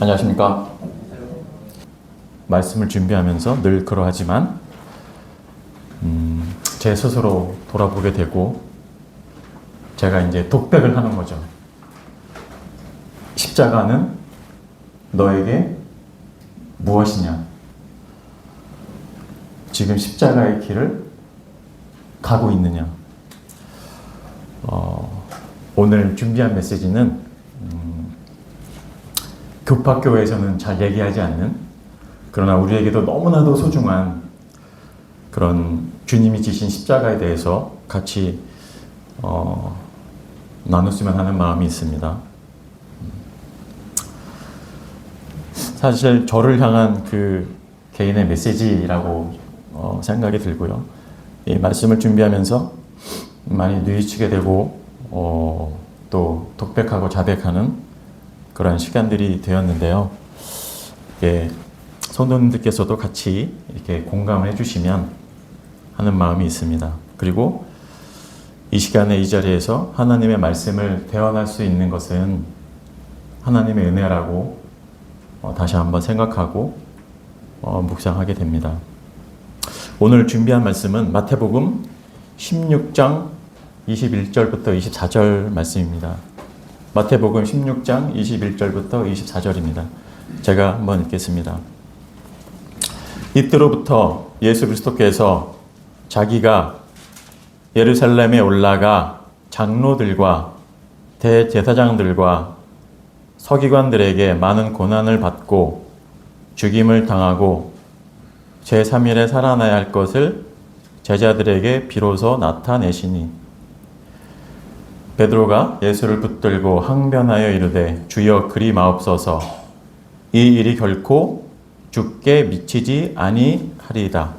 안녕하십니까. 말씀을 준비하면서 늘 그러하지만 제 스스로 돌아보게 되고 제가 이제 독백을 하는 거죠. 십자가는 너에게 무엇이냐? 지금 십자가의 길을 가고 있느냐? 오늘 준비한 메시지는 교파교회에서는 잘 얘기하지 않는, 그러나 우리에게도 너무나도 소중한 그런 주님이 지신 십자가에 대해서 같이 나눴으면 하는 마음이 있습니다. 사실 저를 향한 그 개인의 메시지라고 생각이 들고요. 이 말씀을 준비하면서 많이 뉘우치게 되고 또 독백하고 자백하는 그런 시간들이 되었는데요. 성도님들께서도 같이 이렇게 공감을 해주시면 하는 마음이 있습니다. 그리고 이 시간에 이 자리에서 하나님의 말씀을 대언할 수 있는 것은 하나님의 은혜라고 다시 한번 생각하고 묵상하게 됩니다. 오늘 준비한 말씀은 마태복음 16장 21절부터 24절 말씀입니다. 마태복음 16장 21절부터 24절입니다. 제가 한번 읽겠습니다. 이때로부터 예수 그리스도께서 자기가 예루살렘에 올라가 장로들과 대제사장들과 서기관들에게 많은 고난을 받고 죽임을 당하고 제3일에 살아나야 할 것을 제자들에게 비로소 나타내시니 베드로가 예수를 붙들고 항변하여 이르되 주여 그리 마옵소서 이 일이 결코 주께 미치지 아니하리이다.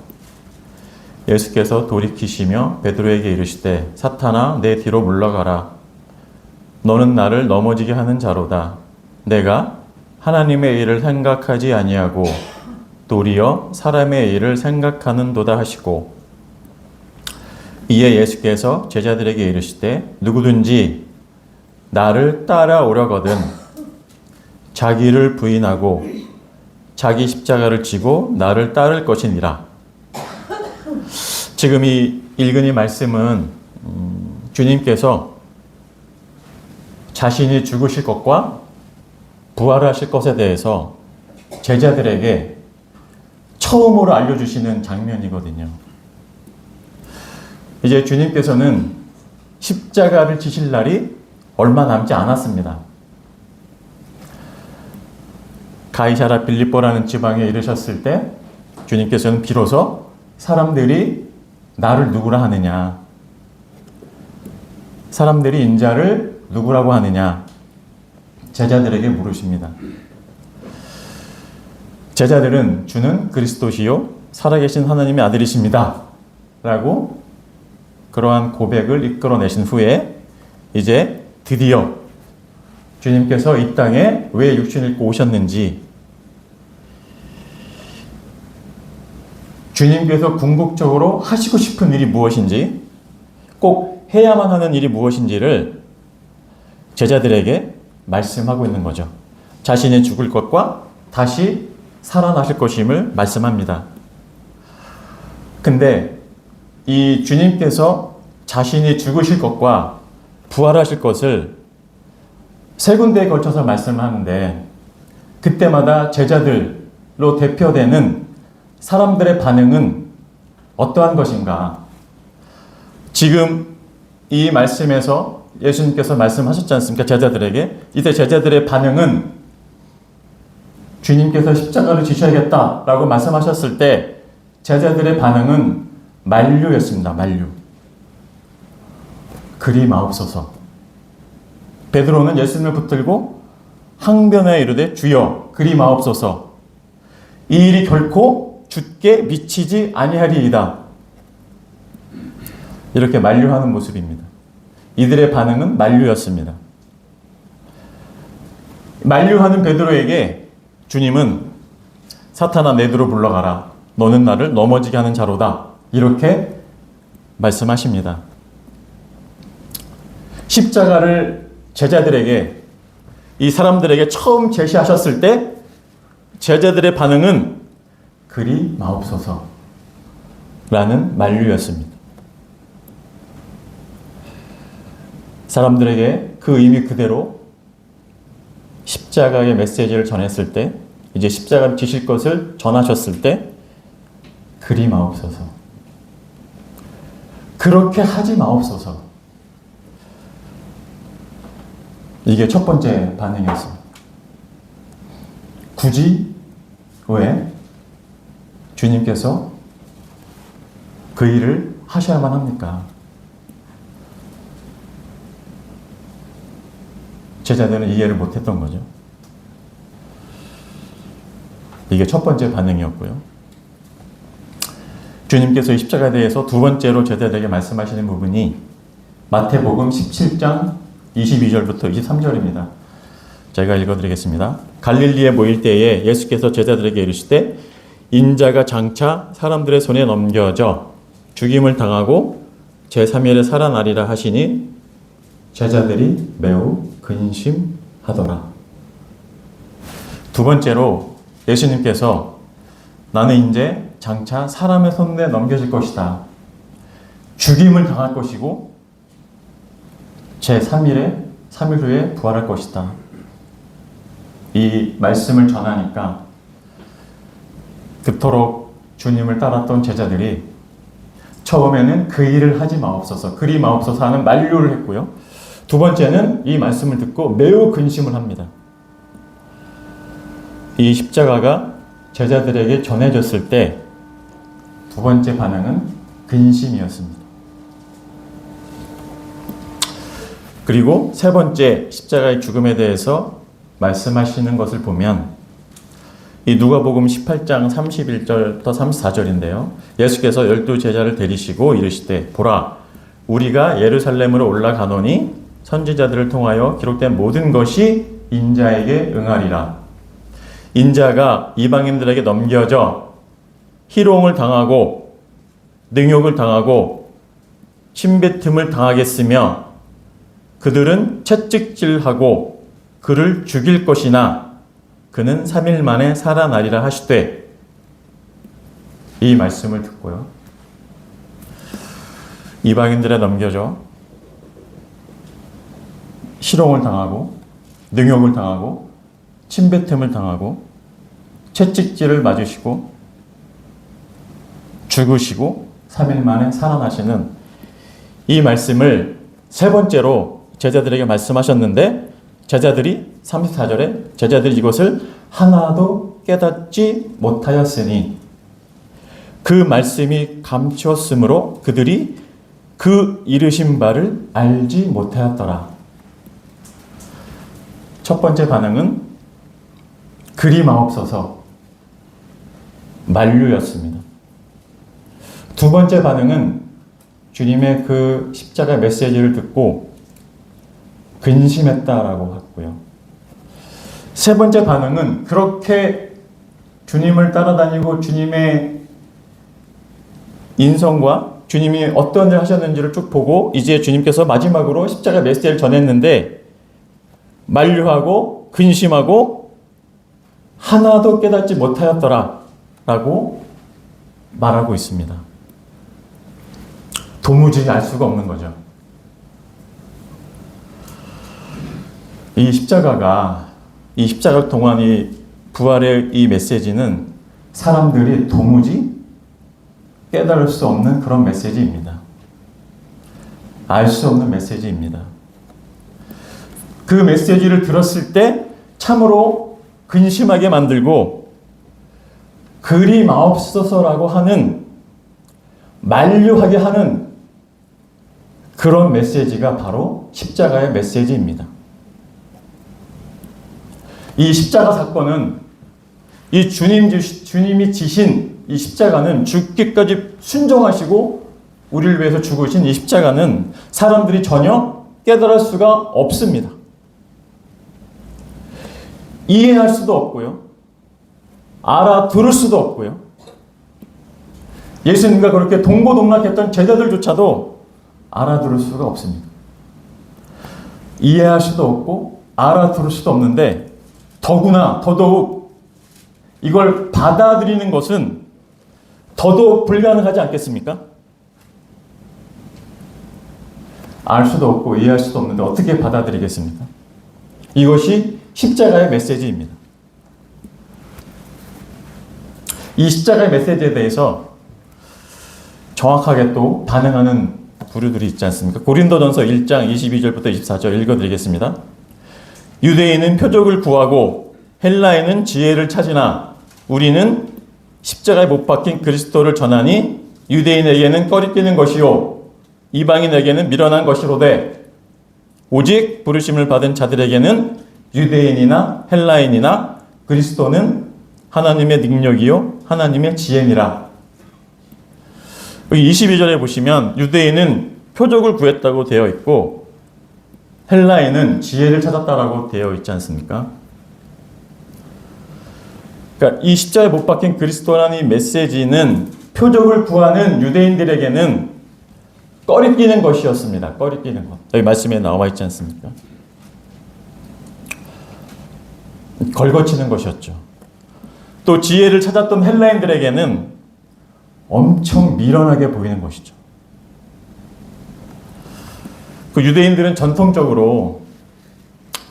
예수께서 돌이키시며 베드로에게 이르시되 사탄아 내 뒤로 물러가라. 너는 나를 넘어지게 하는 자로다. 내가 하나님의 일을 생각하지 아니하고 도리어 사람의 일을 생각하는도다 하시고 이에 예수께서 제자들에게 이르시되 누구든지 나를 따라오려거든 자기를 부인하고 자기 십자가를 지고 나를 따를 것이니라. 지금 이 읽은 이 말씀은 주님께서 자신이 죽으실 것과 부활하실 것에 대해서 제자들에게 처음으로 알려주시는 장면이거든요. 이제 주님께서는 십자가를 지실 날이 얼마 남지 않았습니다. 가이사라 빌립보라는 지방에 이르셨을 때 주님께서는 비로소 사람들이 나를 누구라 하느냐, 사람들이 인자를 누구라고 하느냐 제자들에게 물으십니다. 제자들은 주는 그리스도시요 살아계신 하나님의 아들이십니다 라고 그러한 고백을 이끌어내신 후에 이제 드디어 주님께서 이 땅에 왜 육신을 입고 오셨는지, 주님께서 궁극적으로 하시고 싶은 일이 무엇인지, 꼭 해야만 하는 일이 무엇인지를 제자들에게 말씀하고 있는 거죠. 자신이 죽을 것과 다시 살아나실 것임을 말씀합니다. 근데 이 주님께서 자신이 죽으실 것과 부활하실 것을 세 군데에 걸쳐서 말씀하는데 그때마다 제자들로 대표되는 사람들의 반응은 어떠한 것인가? 지금 이 말씀에서 예수님께서 말씀하셨지 않습니까? 제자들에게. 이때 제자들의 반응은 주님께서 십자가를 지셔야겠다라고 말씀하셨을 때 제자들의 반응은 만류였습니다. 만류. 그리 마옵소서. 베드로는 예수님을 붙들고 항변하여 이르되 주여 그리 마옵소서. 이 일이 결코 주께 미치지 아니하리이다. 이렇게 만류하는 모습입니다. 이들의 반응은 만류였습니다. 만류하는 베드로에게 주님은 사탄아 내 뒤로 물러가라. 너는 나를 넘어지게 하는 자로다. 이렇게 말씀하십니다. 십자가를 제자들에게 이 사람들에게 처음 제시하셨을 때 제자들의 반응은 그리 마옵소서 라는 만류였습니다. 사람들에게 그 의미 그대로 십자가의 메시지를 전했을 때, 이제 십자가를 지실 것을 전하셨을 때 그리 마옵소서, 그렇게 하지 마옵소서, 이게 첫 번째 반응이었습니다. 굳이 왜 주님께서 그 일을 하셔야만 합니까? 제자들은 이해를 못했던 거죠. 이게 첫 번째 반응이었고요. 주님께서 이 십자가에 대해서 두 번째로 제자들에게 말씀하시는 부분이 마태복음 17장 22절부터 23절입니다. 제가 읽어드리겠습니다. 갈릴리에 모일 때에 예수께서 제자들에게 이르시되 인자가 장차 사람들의 손에 넘겨져 죽임을 당하고 제3일에 살아나리라 하시니 제자들이 매우 근심하더라. 두 번째로 예수님께서 나는 이제 장차 사람의 손에 넘겨질 것이다. 죽임을 당할 것이고 제3일에 3일 후에 부활할 것이다. 이 말씀을 전하니까 그토록 주님을 따랐던 제자들이 처음에는 그 일을 하지 마옵소서, 그리 마옵소서 하는 만류를 했고요. 두 번째는 이 말씀을 듣고 매우 근심을 합니다. 이 십자가가 제자들에게 전해졌을 때 두 번째 반응은 근심이었습니다. 그리고 세 번째 십자가의 죽음에 대해서 말씀하시는 것을 보면 이 누가복음 18장 31절부터 34절인데요. 예수께서 12제자를 데리시고 이르시되 보라 우리가 예루살렘으로 올라가노니 선지자들을 통하여 기록된 모든 것이 인자에게 응하리라. 인자가 이방인들에게 넘겨져 희롱을 당하고 능욕을 당하고 침뱉음을 당하겠으며 그들은 채찍질하고 그를 죽일 것이나 그는 3일 만에 살아나리라 하시되 이 말씀을 듣고요. 이방인들에 넘겨져 희롱을 당하고 능욕을 당하고 침뱉음을 당하고 채찍질을 맞으시고 죽으시고 3일 만에 살아나시는 이 말씀을 세 번째로 제자들에게 말씀하셨는데 제자들이 34절에 제자들이 이것을 하나도 깨닫지 못하였으니 그 말씀이 감추었으므로 그들이 그 이르신 바를 알지 못하였더라. 첫 번째 반응은 그리 마옵소서 만류였습니다. 두 번째 반응은 주님의 그 십자가 메시지를 듣고 근심했다라고 했고요. 세 번째 반응은 그렇게 주님을 따라다니고 주님의 인성과 주님이 어떤 일을 하셨는지를 쭉 보고 이제 주님께서 마지막으로 십자가 메시지를 전했는데 만류하고 근심하고 하나도 깨닫지 못하였더라 라고 말하고 있습니다. 도무지 알 수가 없는 거죠. 이 십자가 동안 이 부활의 이 메시지는 사람들이 도무지 깨달을 수 없는 그런 메시지입니다. 알 수 없는 메시지입니다. 그 메시지를 들었을 때 참으로 근심하게 만들고 그리 마옵소서라고 하는 만류하게 하는 그런 메시지가 바로 십자가의 메시지입니다. 이 십자가 사건은 이 주님이 지신 이 십자가는 죽기까지 순종하시고 우리를 위해서 죽으신 이 십자가는 사람들이 전혀 깨달을 수가 없습니다. 이해할 수도 없고요. 알아들을 수도 없고요. 예수님과 그렇게 동고동락했던 제자들조차도 알아들을 수가 없습니다. 이해할 수도 없고 알아들을 수도 없는데 더더욱 이걸 받아들이는 것은 더더욱 불가능하지 않겠습니까? 알 수도 없고 이해할 수도 없는데 어떻게 받아들이겠습니까? 이것이 십자가의 메시지입니다. 이 십자가의 메시지에 대해서 정확하게 또 반응하는 부류들이 있지 않습니까? 고린도전서 1장 22절부터 24절 읽어드리겠습니다. 유대인은 표적을 구하고 헬라인은 지혜를 찾으나 우리는 십자가에 못 박힌 그리스도를 전하니 유대인에게는 꺼리끼는 것이요 이방인에게는 미련한 것이로되 오직 부르심을 받은 자들에게는 유대인이나 헬라인이나 그리스도는 하나님의 능력이요 하나님의 지혜니라. 22절에 보시면 유대인은 표적을 구했다고 되어 있고 헬라인은 지혜를 찾았다라고 되어 있지 않습니까? 그러니까 이 십자가에 못 박힌 그리스도라는 이 메시지는 표적을 구하는 유대인들에게는 꺼리끼는 것이었습니다. 꺼리끼는 것. 여기 말씀에 나와 있지 않습니까? 걸거치는 것이었죠. 또 지혜를 찾았던 헬라인들에게는 엄청 미련하게 보이는 것이죠. 그 유대인들은 전통적으로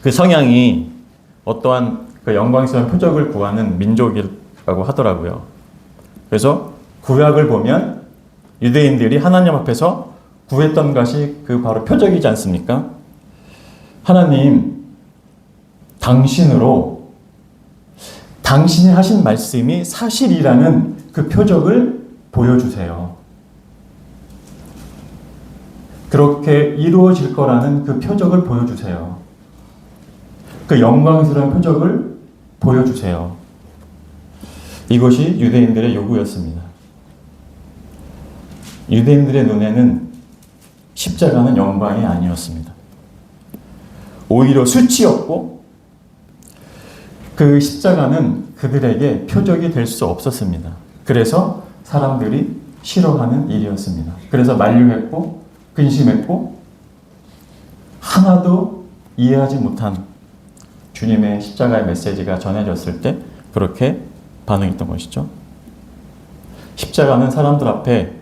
그 성향이 어떠한 그 영광스러운 표적을 구하는 민족이라고 하더라고요. 그래서 구약을 보면 유대인들이 하나님 앞에서 구했던 것이 그 바로 표적이지 않습니까? 하나님, 당신이 하신 말씀이 사실이라는 그 표적을 보여주세요. 그렇게 이루어질 거라는 그 표적을 보여주세요. 그 영광스러운 표적을 보여주세요. 이것이 유대인들의 요구였습니다. 유대인들의 눈에는 십자가는 영광이 아니었습니다. 오히려 수치였고 그 십자가는 그들에게 표적이 될 수 없었습니다. 그래서 사람들이 싫어하는 일이었습니다. 그래서 만류했고 근심했고 하나도 이해하지 못한 주님의 십자가의 메시지가 전해졌을 때 그렇게 반응했던 것이죠. 십자가는 사람들 앞에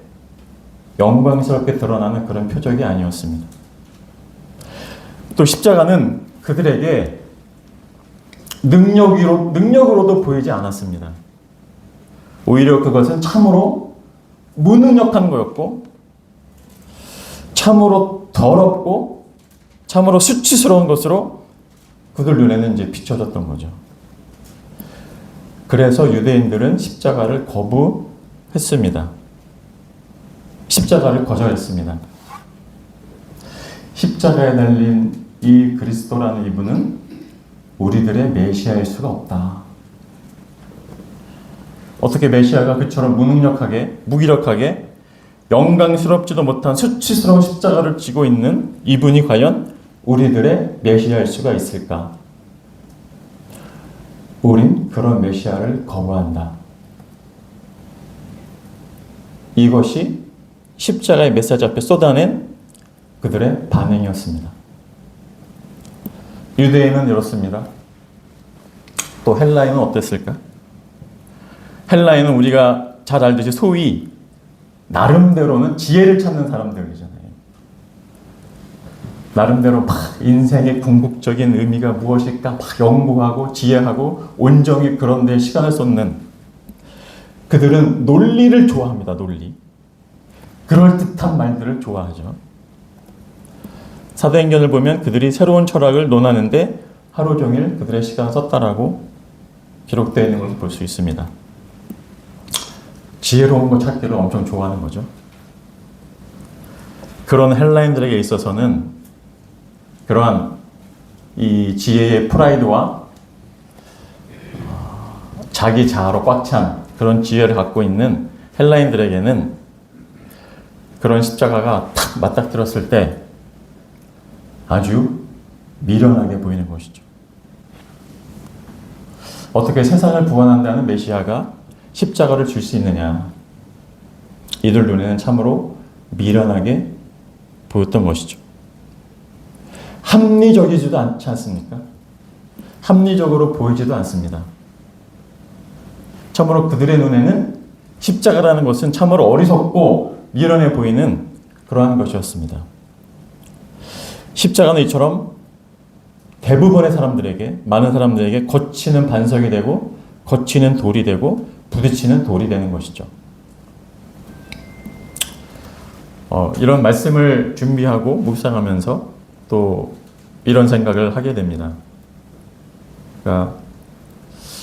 영광스럽게 드러나는 그런 표적이 아니었습니다. 또 십자가는 그들에게 능력으로도 보이지 않았습니다. 오히려 그것은 참으로 무능력한 거였고 참으로 더럽고 참으로 수치스러운 것으로 그들 눈에는 이제 비춰졌던 거죠. 그래서 유대인들은 십자가를 거부했습니다. 십자가를 거절했습니다. 십자가에 달린 이 그리스도라는 이분은 우리들의 메시아일 수가 없다. 어떻게 메시아가 그처럼 무기력하게 영광스럽지도 못한 수치스러운 십자가를 지고 있는 이분이 과연 우리들의 메시아일 수가 있을까? 우린 그런 메시아를 거부한다. 이것이 십자가의 메시지 앞에 쏟아낸 그들의 반응이었습니다. 유대인은 이렇습니다. 또 헬라인은 어땠을까? 헬라인은 우리가 잘 알듯이 소위 나름대로는 지혜를 찾는 사람들이잖아요. 나름대로 막 인생의 궁극적인 의미가 무엇일까 막 연구하고 지혜하고 온전히 그런 데 시간을 쏟는 그들은 논리를 좋아합니다. 논리. 그럴듯한 말들을 좋아하죠. 사도행전을 보면 그들이 새로운 철학을 논하는데 하루 종일 그들의 시간을 썼다라고 기록되어 있는 것을 볼 수 있습니다. 지혜로운 것 찾기를 엄청 좋아하는 거죠. 그런 헬라인들에게 있어서는 그러한 이 지혜의 프라이드와 자기 자아로 꽉 찬 그런 지혜를 갖고 있는 헬라인들에게는 그런 십자가가 탁 맞닥뜨렸을 때 아주 미련하게 보이는 것이죠. 어떻게 세상을 구원한다는 메시아가 십자가를 줄 수 있느냐. 이들 눈에는 참으로 미련하게 보였던 것이죠. 합리적이지도 않지 않습니까? 합리적으로 보이지도 않습니다. 참으로 그들의 눈에는 십자가라는 것은 참으로 어리석고 미련해 보이는 그러한 것이었습니다. 십자가는 이처럼 대부분의 사람들에게, 많은 사람들에게 거치는 반석이 되고 거치는 돌이 되고 부딪히는 돌이 되는 것이죠. 이런 말씀을 준비하고 묵상하면서 또 이런 생각을 하게 됩니다. 그러니까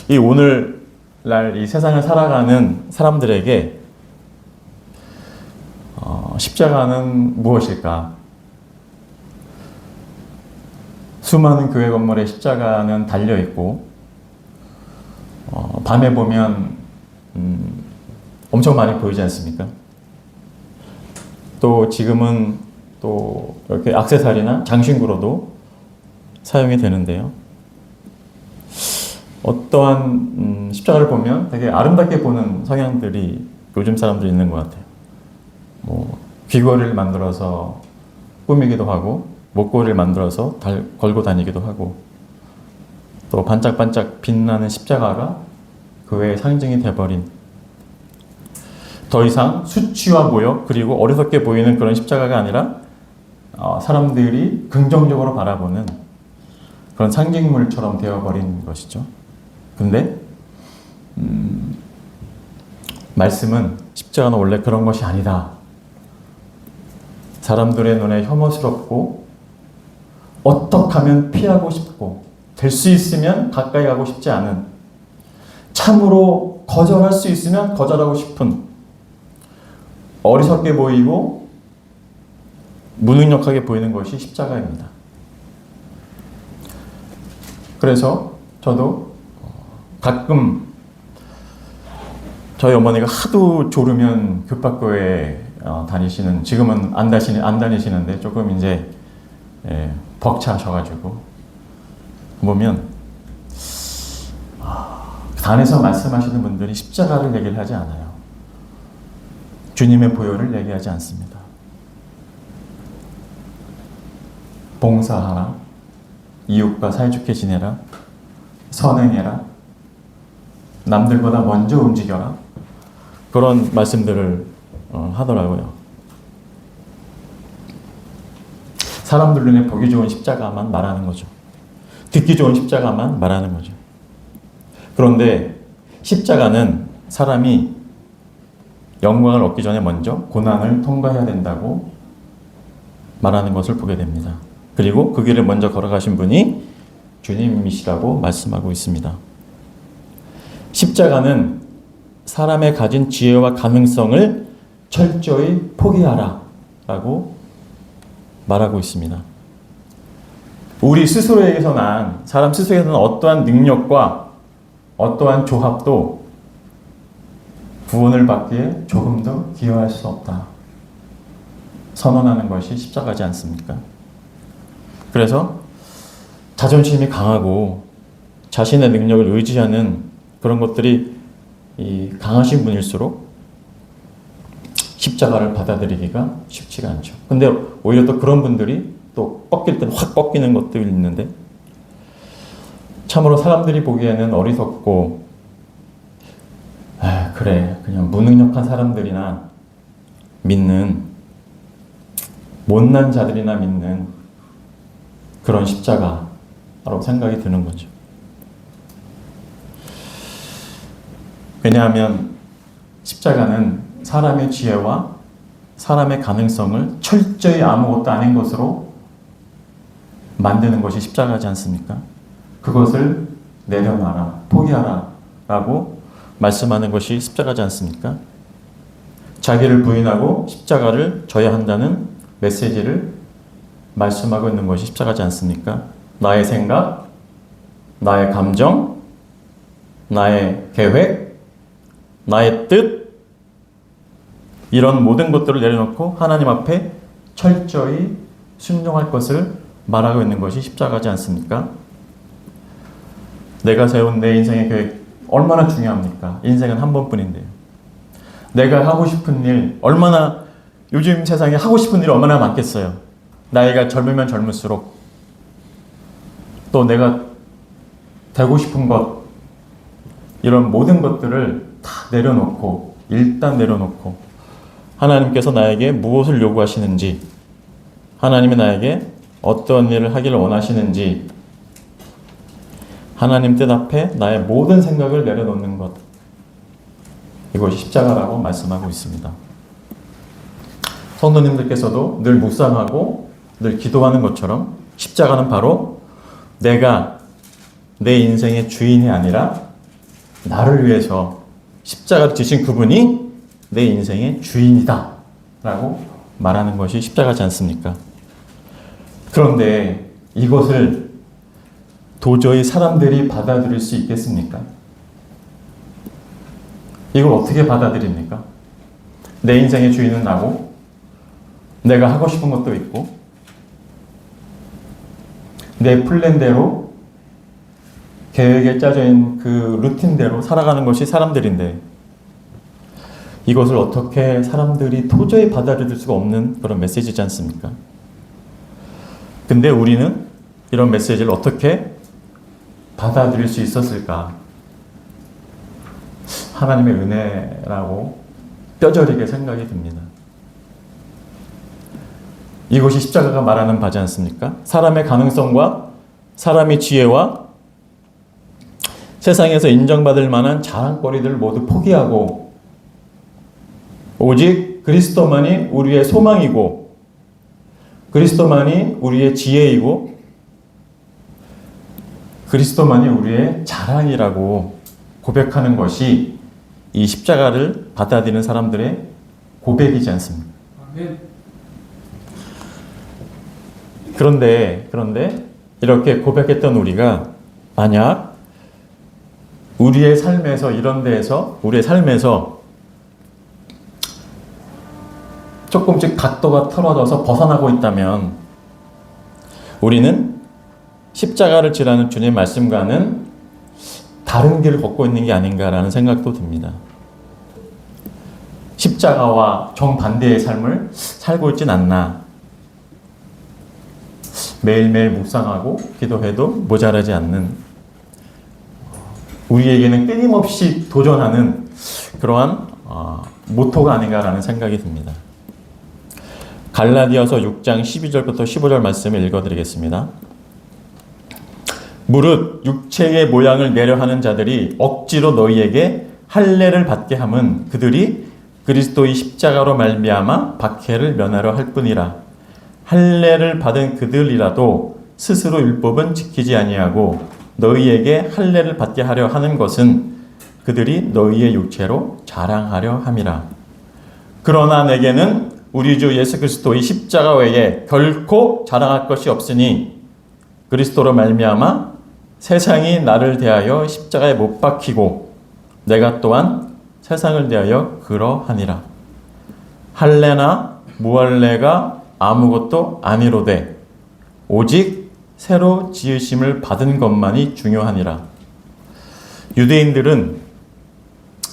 이 오늘날 이 세상을 살아가는 사람들에게 십자가는 무엇일까? 수많은 교회 건물에 십자가는 달려 있고 밤에 보면 엄청 많이 보이지 않습니까? 또 지금은 또 이렇게 액세서리나 장신구로도 사용이 되는데요. 어떠한 십자가를 보면 되게 아름답게 보는 성향들이 요즘 사람들이 있는 것 같아요. 뭐 귀걸이를 만들어서 꾸미기도 하고 목걸이를 만들어서 걸고 다니기도 하고 또 반짝반짝 빛나는 십자가가 그 외의 상징이 돼버린 더 이상 수치와 모욕 그리고 어리석게 보이는 그런 십자가가 아니라 사람들이 긍정적으로 바라보는 그런 상징물처럼 되어버린 것이죠. 근데 말씀은 십자가는 원래 그런 것이 아니다. 사람들의 눈에 혐오스럽고 어떻게 하면 피하고 싶고 될 수 있으면 가까이 가고 싶지 않은 참으로 거절할 수 있으면 거절하고 싶은 어리석게 보이고 무능력하게 보이는 것이 십자가입니다. 그래서 저도 가끔 저희 어머니가 하도 졸으면 교파교회 다니시는 지금은 안 다니시는데 조금 이제 벅차셔가지고 보면 단에서 말씀하시는 분들이 십자가를 얘기를 하지 않아요. 주님의 보혈을 얘기하지 않습니다. 봉사하라, 이웃과 사이좋게 지내라, 선행해라, 남들보다 먼저 움직여라, 그런 말씀들을 하더라고요. 사람들 눈에 보기 좋은 십자가만 말하는 거죠. 듣기 좋은 십자가만 말하는 거죠. 그런데 십자가는 사람이 영광을 얻기 전에 먼저 고난을 통과해야 된다고 말하는 것을 보게 됩니다. 그리고 그 길을 먼저 걸어가신 분이 주님이시라고 말씀하고 있습니다. 십자가는 사람의 가진 지혜와 가능성을 철저히 포기하라 라고 말하고 있습니다. 우리 스스로에게서 난, 사람 스스로에게서 난 어떠한 능력과 어떠한 조합도 구원을 받기에 조금도 기여할 수 없다. 선언하는 것이 십자가지 않습니까? 그래서 자존심이 강하고 자신의 능력을 의지하는 그런 것들이 강하신 분일수록 십자가를 받아들이기가 쉽지가 않죠. 근데 오히려 또 그런 분들이 또 꺾일 때는 확 꺾이는 것들이 있는데 참으로 사람들이 보기에는 어리석고 그래 그냥 무능력한 사람들이나 믿는 못난 자들이나 믿는 그런 십자가라고 생각이 드는 거죠. 왜냐하면 십자가는 사람의 지혜와 사람의 가능성을 철저히 아무것도 아닌 것으로 만드는 것이 십자가지 않습니까? 그것을 내려놔라, 포기하라 라고 말씀하는 것이 십자가지 않습니까? 자기를 부인하고 십자가를 져야 한다는 메시지를 말씀하고 있는 것이 십자가지 않습니까? 나의 생각, 나의 감정, 나의 계획, 나의 뜻, 이런 모든 것들을 내려놓고 하나님 앞에 철저히 순종할 것을 말하고 있는 것이 십자가지 않습니까? 내가 세운 내 인생의 계획 얼마나 중요합니까? 인생은 한 번뿐인데요. 내가 하고 싶은 일 얼마나 요즘 세상에 하고 싶은 일이 얼마나 많겠어요. 나이가 젊으면 젊을수록 또 내가 되고 싶은 것, 이런 모든 것들을 다 내려놓고, 일단 내려놓고, 하나님께서 나에게 무엇을 요구하시는지, 하나님이 나에게 어떤 일을 하기를 원하시는지, 하나님 뜻 앞에 나의 모든 생각을 내려놓는 것, 이것이 십자가라고 말씀하고 있습니다. 성도님들께서도 늘 묵상하고 늘 기도하는 것처럼 십자가는 바로 내가 내 인생의 주인이 아니라 나를 위해서 십자가를 지신 그분이 내 인생의 주인이다 라고 말하는 것이 십자가지 않습니까? 그런데 이것을 도저히 사람들이 받아들일 수 있겠습니까? 이걸 어떻게 받아들입니까? 내 인생의 주인은 나고 내가 하고 싶은 것도 있고 내 플랜대로 계획에 짜져 있는 그 루틴대로 살아가는 것이 사람들인데 이것을 어떻게 사람들이 도저히 받아들일 수가 없는 그런 메시지지 않습니까? 근데 우리는 이런 메시지를 어떻게 받아들일 수 있었을까? 하나님의 은혜라고 뼈저리게 생각이 듭니다. 이것이 십자가가 말하는 바지 않습니까? 사람의 가능성과 사람의 지혜와 세상에서 인정받을 만한 자랑거리들을 모두 포기하고 오직 그리스도만이 우리의 소망이고 그리스도만이 우리의 지혜이고 그리스도만이 우리의 자랑이라고 고백하는 것이 이 십자가를 받아들이는 사람들의 고백이지 않습니까? 그런데 이렇게 고백했던 우리가 만약 우리의 삶에서 이런 데에서 우리의 삶에서 조금씩 각도가 틀어져서 벗어나고 있다면 우리는 십자가를 지라는 주님의 말씀과는 다른 길을 걷고 있는 게 아닌가라는 생각도 듭니다. 십자가와 정반대의 삶을 살고 있진 않나. 매일매일 묵상하고 기도해도 모자라지 않는 우리에게는 끊임없이 도전하는 그러한 모토가 아닌가라는 생각이 듭니다. 갈라디아서 6장 12절부터 15절 말씀을 읽어드리겠습니다. 무릇 육체의 모양을 내려 하는 자들이 억지로 너희에게 할례를 받게 함은 그들이 그리스도의 십자가로 말미암아 박해를 면하려 할 뿐이라. 할례를 받은 그들이라도 스스로 율법은 지키지 아니하고 너희에게 할례를 받게 하려 하는 것은 그들이 너희의 육체로 자랑하려 함이라. 그러나 내게는 우리 주 예수 그리스도의 십자가 외에 결코 자랑할 것이 없으니 그리스도로 말미암아 세상이 나를 대하여 십자가에 못 박히고 내가 또한 세상을 대하여 그러하니라. 할례나 무할례가 아무것도 아니로되 오직 새로 지으심을 받은 것만이 중요하니라. 유대인들은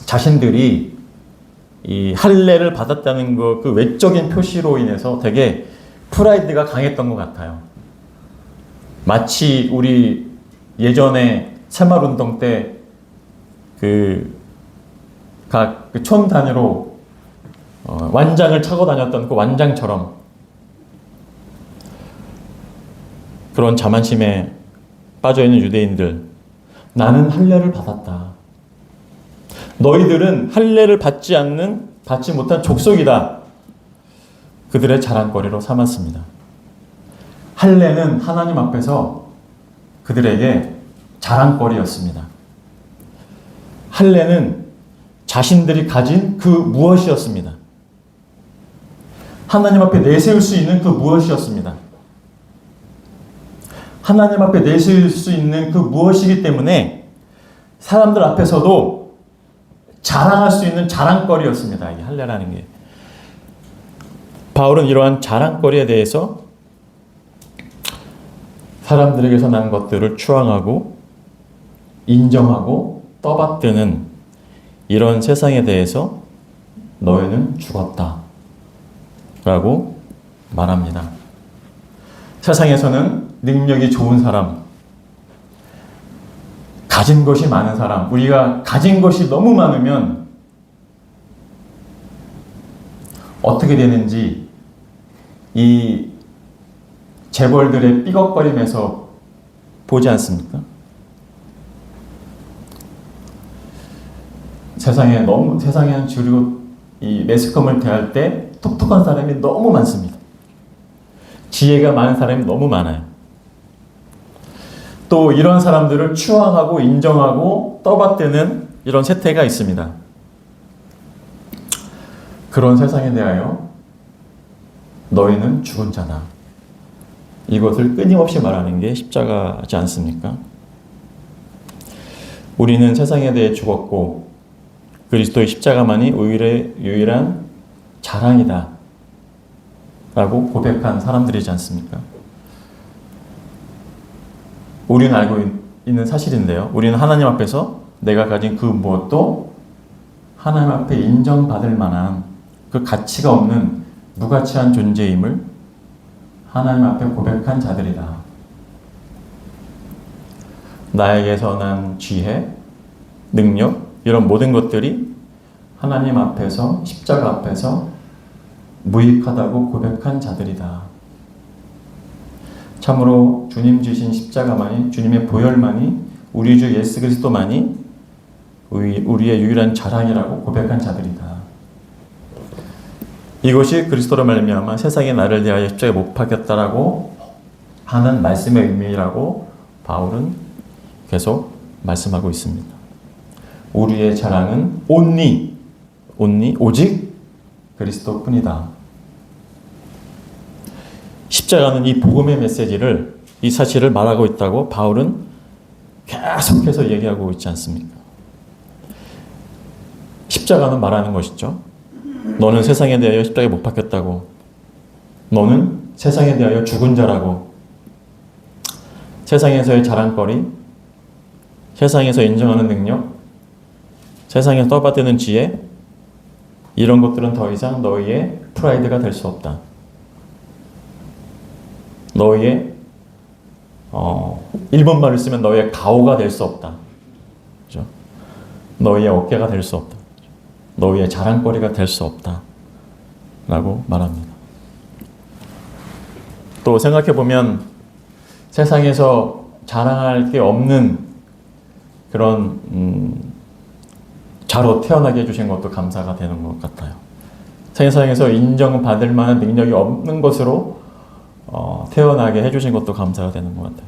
자신들이 이 할례를 받았다는 그 외적인 표시로 인해서 되게 프라이드가 강했던 것 같아요. 마치 우리 예전에 새마을운동 때 각 촌 단위로 완장을 차고 다녔던 그 완장처럼 그런 자만심에 빠져있는 유대인들, 나는 할례를 받았다. 너희들은 할례를 받지 못한 족속이다. 그들의 자랑거리로 삼았습니다. 할례는 하나님 앞에서 그들에게 자랑거리였습니다. 할례는 자신들이 가진 그 무엇이었습니다. 하나님 앞에 내세울 수 있는 그 무엇이었습니다. 하나님 앞에 내세울 수 있는 그 무엇이기 때문에 사람들 앞에서도 자랑할 수 있는 자랑거리였습니다. 이 할례라는 게. 바울은 이러한 자랑거리에 대해서 사람들에게서 난 것들을 추앙하고 인정하고 떠받드는 이런 세상에 대해서 너희는 죽었다 라고 말합니다. 세상에서는 능력이 좋은 사람, 가진 것이 많은 사람, 우리가 가진 것이 너무 많으면 어떻게 되는지 이 재벌들의 삐걱거림에서 보지 않습니까? 세상에는 주로 이 매스컴을 대할 때 똑똑한 사람이 너무 많습니다. 지혜가 많은 사람이 너무 많아요. 또 이런 사람들을 추앙하고 인정하고 떠받드는 이런 세태가 있습니다. 그런 세상에 대하여 너희는 죽은 자다. 이것을 끊임없이 말하는 게 십자가지 않습니까? 우리는 세상에 대해 죽었고 그리스도의 십자가만이 유일한 자랑이다 라고 고백한 사람들이지 않습니까? 우리는 알고 있는 사실인데요. 우리는 하나님 앞에서 내가 가진 그 무엇도 하나님 앞에 인정받을 만한 그 가치가 없는 무가치한 존재임을 하나님 앞에 고백한 자들이다. 나에게서 난 지혜, 능력, 이런 모든 것들이 하나님 앞에서, 십자가 앞에서 무익하다고 고백한 자들이다. 참으로 주님 주신 십자가만이, 주님의 보혈만이, 우리 주 예수 그리스도만이 우리의 유일한 자랑이라고 고백한 자들이다. 이것이 그리스도로 말미암아 세상에 나를 대하여 십자가에 못 박혔다라고 하는 말씀의 의미라고 바울은 계속 말씀하고 있습니다. 우리의 자랑은 오직 그리스도뿐이다. 십자가는 이 복음의 메시지를, 이 사실을 말하고 있다고 바울은 계속해서 얘기하고 있지 않습니까? 십자가는 말하는 것이죠. 너는 세상에 대하여 십자가에 못 박혔다고. 너는 세상에 대하여 죽은 자라고. 세상에서의 자랑거리, 세상에서 인정하는 능력, 세상에서 떠받드는 지혜, 이런 것들은 더 이상 너희의 프라이드가 될 수 없다. 너희의 일본말을 쓰면 너희의 가오가 될 수 없다. 그렇죠? 너희의 어깨가 될 수 없다. 너희의 자랑거리가 될 수 없다. 라고 말합니다. 또 생각해보면 세상에서 자랑할 게 없는 그런 자로 태어나게 해주신 것도 감사가 되는 것 같아요. 세상에서 인정받을 만한 능력이 없는 것으로 태어나게 해주신 것도 감사가 되는 것 같아요.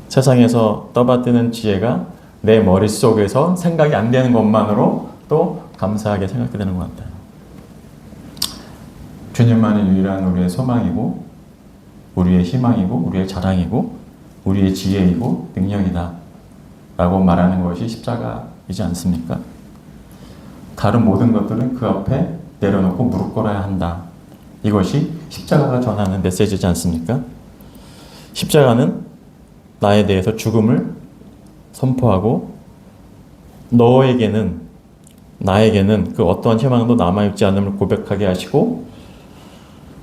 세상에서 떠받드는 지혜가 내 머릿속에서 생각이 안 되는 것만으로 또 감사하게 생각이 되는 것 같아요. 주님만이 유일한 우리의 소망이고 우리의 희망이고 우리의 자랑이고 우리의 지혜이고 능력이다 라고 말하는 것이 십자가이지 않습니까? 다른 모든 것들은 그 앞에 내려놓고 무릎 꿇어야 한다. 이것이 십자가가 전하는 메시지지 않습니까? 십자가는 나에 대해서 죽음을 선포하고 나에게는 그 어떠한 희망도 남아있지 않음을 고백하게 하시고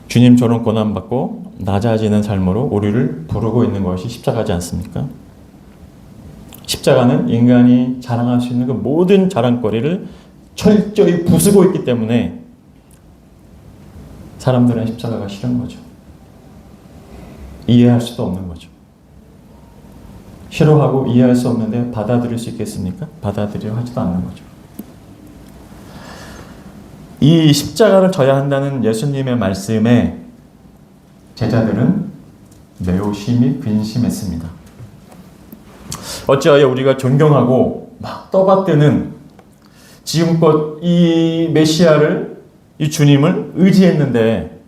주님처럼 고난받고 낮아지는 삶으로 우리를 부르고 있는 것이 십자가지 않습니까? 십자가는 인간이 자랑할 수 있는 그 모든 자랑거리를 철저히 부수고 있기 때문에 사람들은 십자가가 싫은 거죠. 이해할 수도 없는 거죠. 싫어하고 이해할 수 없는데 받아들일 수 있겠습니까? 받아들여 하지도 않는 거죠. 이 십자가를 져야 한다는 예수님의 말씀에 제자들은 매우 심히 근심했습니다. 어찌하여 우리가 존경하고 막 떠받드는 지금껏 이 메시아를, 이 주님을 의지했는데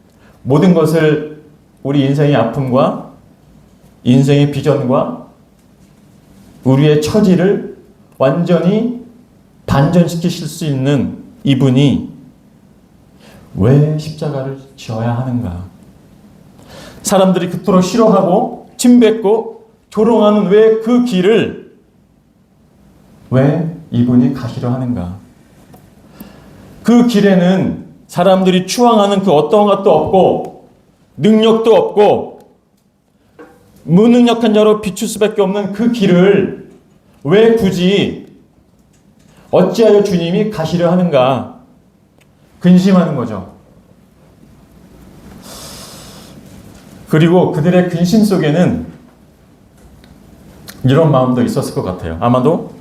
모든 것을 우리 인생의 아픔과 인생의 비전과 우리의 처지를 완전히 반전시키실 수 있는 이분이 왜 십자가를 지어야 하는가? 사람들이 그토록 싫어하고 침뱉고 조롱하는 왜 그 길을 왜 이분이 가시려 하는가? 그 길에는 사람들이 추앙하는 그 어떤 것도 없고 능력도 없고 무능력한 자로 비출 수밖에 없는 그 길을 왜 굳이 어찌하여 주님이 가시려 하는가 근심하는 거죠. 그리고 그들의 근심 속에는 이런 마음도 있었을 것 같아요. 아마도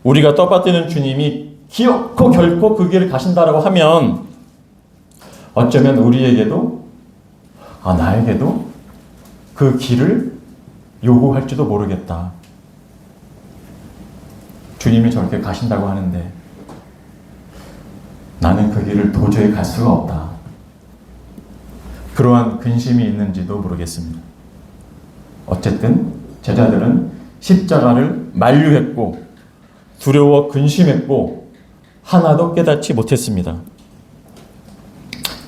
우리가 떠받드는 주님이 기어코 결코 그 길을 가신다라고 하면 어쩌면 우리에게도 나에게도 그 길을 요구할지도 모르겠다. 주님이 저렇게 가신다고 하는데 나는 그 길을 도저히 갈 수가 없다. 그러한 근심이 있는지도 모르겠습니다. 어쨌든 제자들은 십자가를 만류했고 두려워 근심했고 하나도 깨닫지 못했습니다.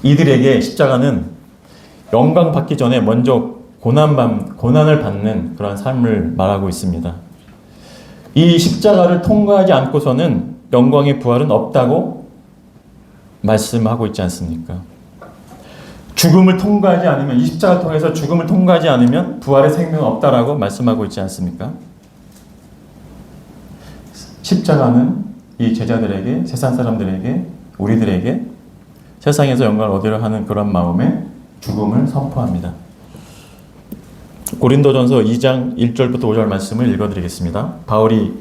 이들에게 십자가는 영광 받기 전에 먼저 고난을 받는 그런 삶을 말하고 있습니다. 이 십자가를 통과하지 않고서는 영광의 부활은 없다고 말씀하고 있지 않습니까? 죽음을 통과하지 않으면, 이 십자가를 통해서 죽음을 통과하지 않으면 부활의 생명은 없다라고 말씀하고 있지 않습니까? 십자가는 이 제자들에게, 세상 사람들에게, 우리들에게 세상에서 영광을 얻으려 하는 그런 마음에 죽음을 선포합니다. 고린도전서 2장 1절부터 5절 말씀을 읽어드리겠습니다. 바울이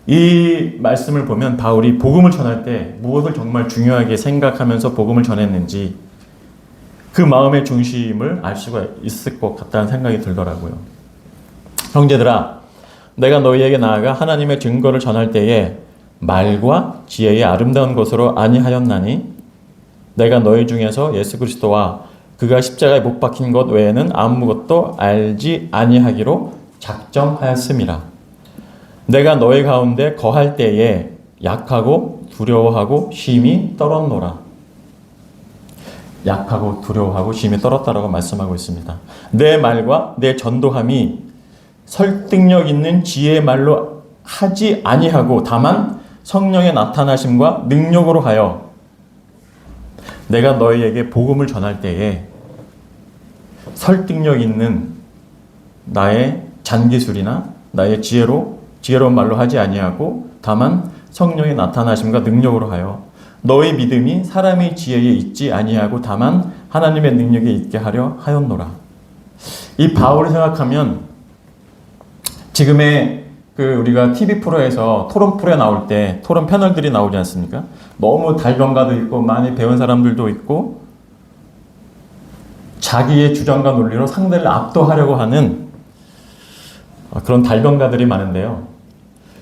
이 말씀을 보면 바울이 복음을 전할 때 무엇을 정말 중요하게 생각하면서 복음을 전했는지 그 마음의 중심을 알 수가 있을 것 같다는 생각이 들더라고요. 형제들아, 내가 너희에게 나아가 하나님의 증거를 전할 때에 말과 지혜의 아름다운 것으로 아니하였나니 내가 너희 중에서 예수 그리스도와 그가 십자가에 못 박힌 것 외에는 아무것도 알지 아니하기로 작정하였음이라. 내가 너희 가운데 거할 때에 약하고 두려워하고 심히 떨었노라. 약하고 두려워하고 심히 떨었다라고 말씀하고 있습니다. 내 말과 내 전도함이 설득력 있는 지혜의 말로 하지 아니하고 다만 성령의 나타나심과 능력으로 하여 내가 너희에게 복음을 전할 때에 설득력 있는 나의 잔기술이나 나의 지혜로운 말로 하지 아니하고 다만 성령의 나타나심과 능력으로 하여 너희 믿음이 사람의 지혜에 있지 아니하고 다만 하나님의 능력에 있게 하려 하였노라. 이 바울을 생각하면 지금의 우리가 TV 프로에서 토론 프로에 나올 때 토론 패널들이 나오지 않습니까? 너무 달변가도 있고 많이 배운 사람들도 있고 자기의 주장과 논리로 상대를 압도하려고 하는 그런 달변가들이 많은데요.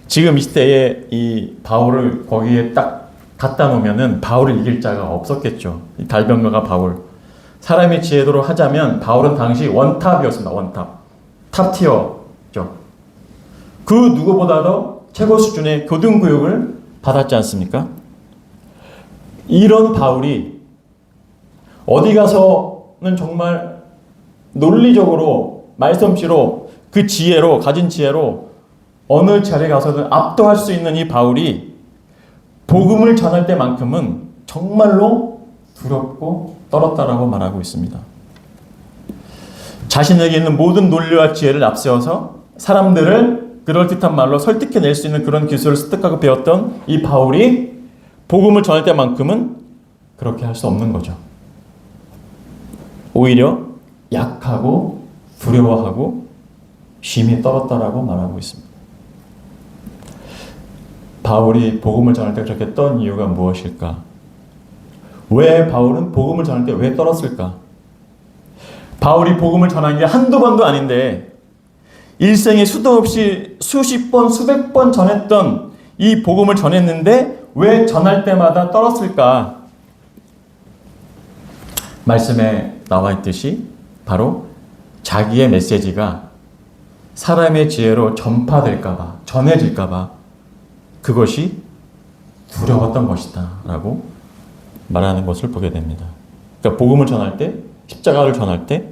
지금 이 시대에 이 바울을 거기에 딱 갖다 놓으면은 바울을 이길 자가 없었겠죠. 이 달변가가 바울. 사람의 지혜대로 하자면 바울은 당시 원탑이었습니다. 원탑. 탑티어죠. 그 누구보다도 최고 수준의 교등교육을 받았지 않습니까? 이런 바울이 어디 가서는 정말 논리적으로 말솜씨로 그 지혜로 가진 지혜로 어느 자리에 가서든 압도할 수 있는 이 바울이 복음을 전할 때만큼은 정말로 두렵고 떨었다라고 말하고 있습니다. 자신에게 있는 모든 논리와 지혜를 앞세워서 사람들을 그럴듯한 말로 설득해낼 수 있는 그런 기술을 습득하고 배웠던 이 바울이 복음을 전할 때만큼은 그렇게 할 수 없는 거죠. 오히려 약하고 두려워하고 심히 떨었다라고 말하고 있습니다. 바울이 복음을 전할 때 그렇게 떤 이유가 무엇일까? 왜 바울은 복음을 전할 때 왜 떨었을까? 바울이 복음을 전한 게 한두 번도 아닌데 일생에 수도 없이 수십 번, 수백 번 전했던 이 복음을 전했는데 왜 전할 때마다 떨었을까? 말씀에 나와 있듯이 바로 자기의 메시지가 사람의 지혜로 전파될까봐, 전해질까봐 그것이 두려웠던 것이다 라고 말하는 것을 보게 됩니다. 그러니까 복음을 전할 때, 십자가를 전할 때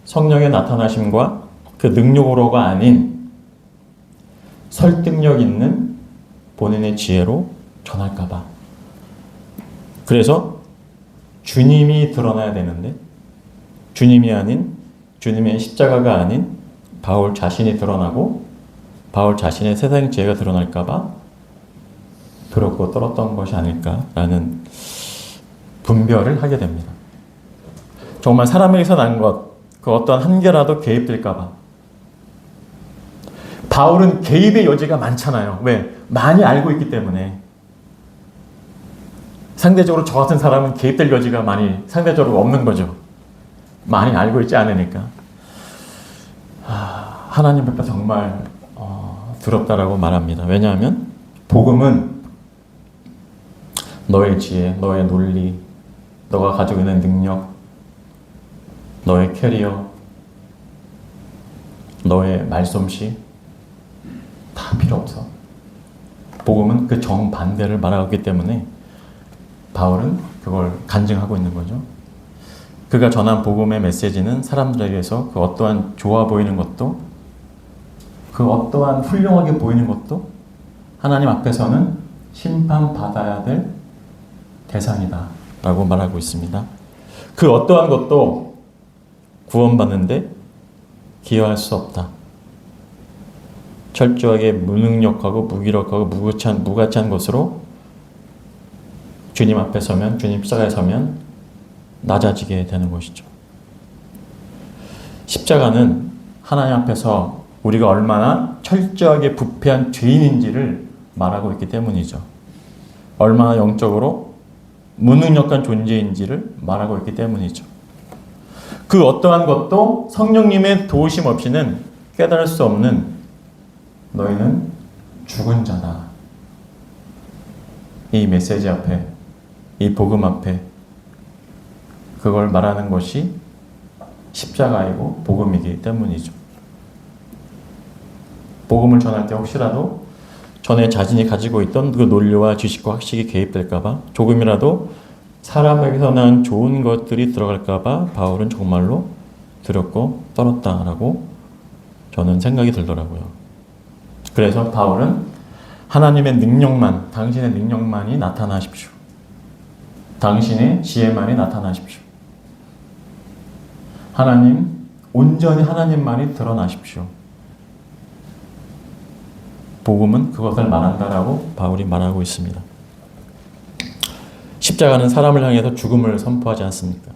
성령의 나타나심과 그 능력으로가 아닌 설득력 있는 본인의 지혜로 전할까봐. 그래서 주님이 드러나야 되는데 주님이 아닌, 주님의 십자가가 아닌 바울 자신이 드러나고 바울 자신의 세상 죄가 드러날까봐 들었고 떨었던 것이 아닐까라는 분별을 하게 됩니다. 정말 사람에게서 난 것, 그 어떤 한 개라도 개입될까봐. 바울은 개입의 여지가 많잖아요. 왜? 많이 알고 있기 때문에. 상대적으로 저 같은 사람은 개입될 여지가 많이 상대적으로 없는 거죠. 많이 알고 있지 않으니까. 하나님 앞에 정말 두렵다라고 말합니다. 왜냐하면 복음은 너의 지혜, 너의 논리, 너가 가지고 있는 능력, 너의 캐리어, 너의 말솜씨 다 필요 없어. 복음은 그 정반대를 말하기 때문에 바울은 그걸 간증하고 있는 거죠. 그가 전한 복음의 메시지는 사람들에게서 그 어떠한 좋아 보이는 것도 그 어떠한 훌륭하게 보이는 것도 하나님 앞에서는 심판받아야 될 대상이다 라고 말하고 있습니다. 그 어떠한 것도 구원받는데 기여할 수 없다. 철저하게 무능력하고 무기력하고 무가치한 것으로 주님 앞에 서면, 주님 십자가에 서면 낮아지게 되는 것이죠. 십자가는 하나님 앞에서 우리가 얼마나 철저하게 부패한 죄인인지를 말하고 있기 때문이죠. 얼마나 영적으로 무능력한 존재인지를 말하고 있기 때문이죠. 그 어떠한 것도 성령님의 도우심 없이는 깨달을 수 없는 너희는 죽은 자다. 이 메시지 앞에, 이 복음 앞에 그걸 말하는 것이 십자가이고 복음이기 때문이죠. 복음을 전할 때 혹시라도 전에 자신이 가지고 있던 그 논리와 지식과 학식이 개입될까봐 조금이라도 사람에게서 난 좋은 것들이 들어갈까봐 바울은 정말로 두렵고 떨었다라고 저는 생각이 들더라고요. 그래서 바울은 하나님의 능력만, 당신의 능력만이 나타나십시오. 당신의 지혜만이 나타나십시오. 하나님, 온전히 하나님만이 드러나십시오. 복음은 그것을 말한다라고 바울이 말하고 있습니다. 십자가는 사람을 향해서 죽음을 선포하지 않습니까?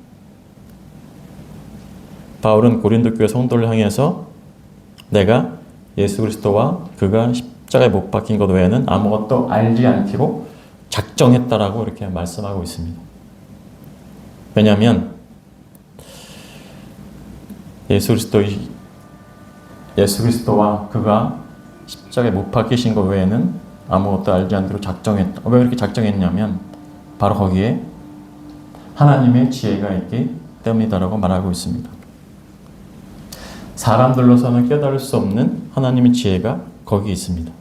바울은 고린도 교회 성도를 향해서 내가 예수 그리스도와 그가 십자가에 못 박힌 것 외에는 아무것도 알지 않기로 작정했다라고 이렇게 말씀하고 있습니다. 왜냐하면 예수 그리스도와 그가 십자가에 못 박히신 것 외에는 아무것도 알지 않기로 작정했다. 왜 이렇게 작정했냐면 바로 거기에 하나님의 지혜가 있기 때문이다라고 말하고 있습니다. 사람들로서는 깨달을 수 없는 하나님의 지혜가 거기 있습니다.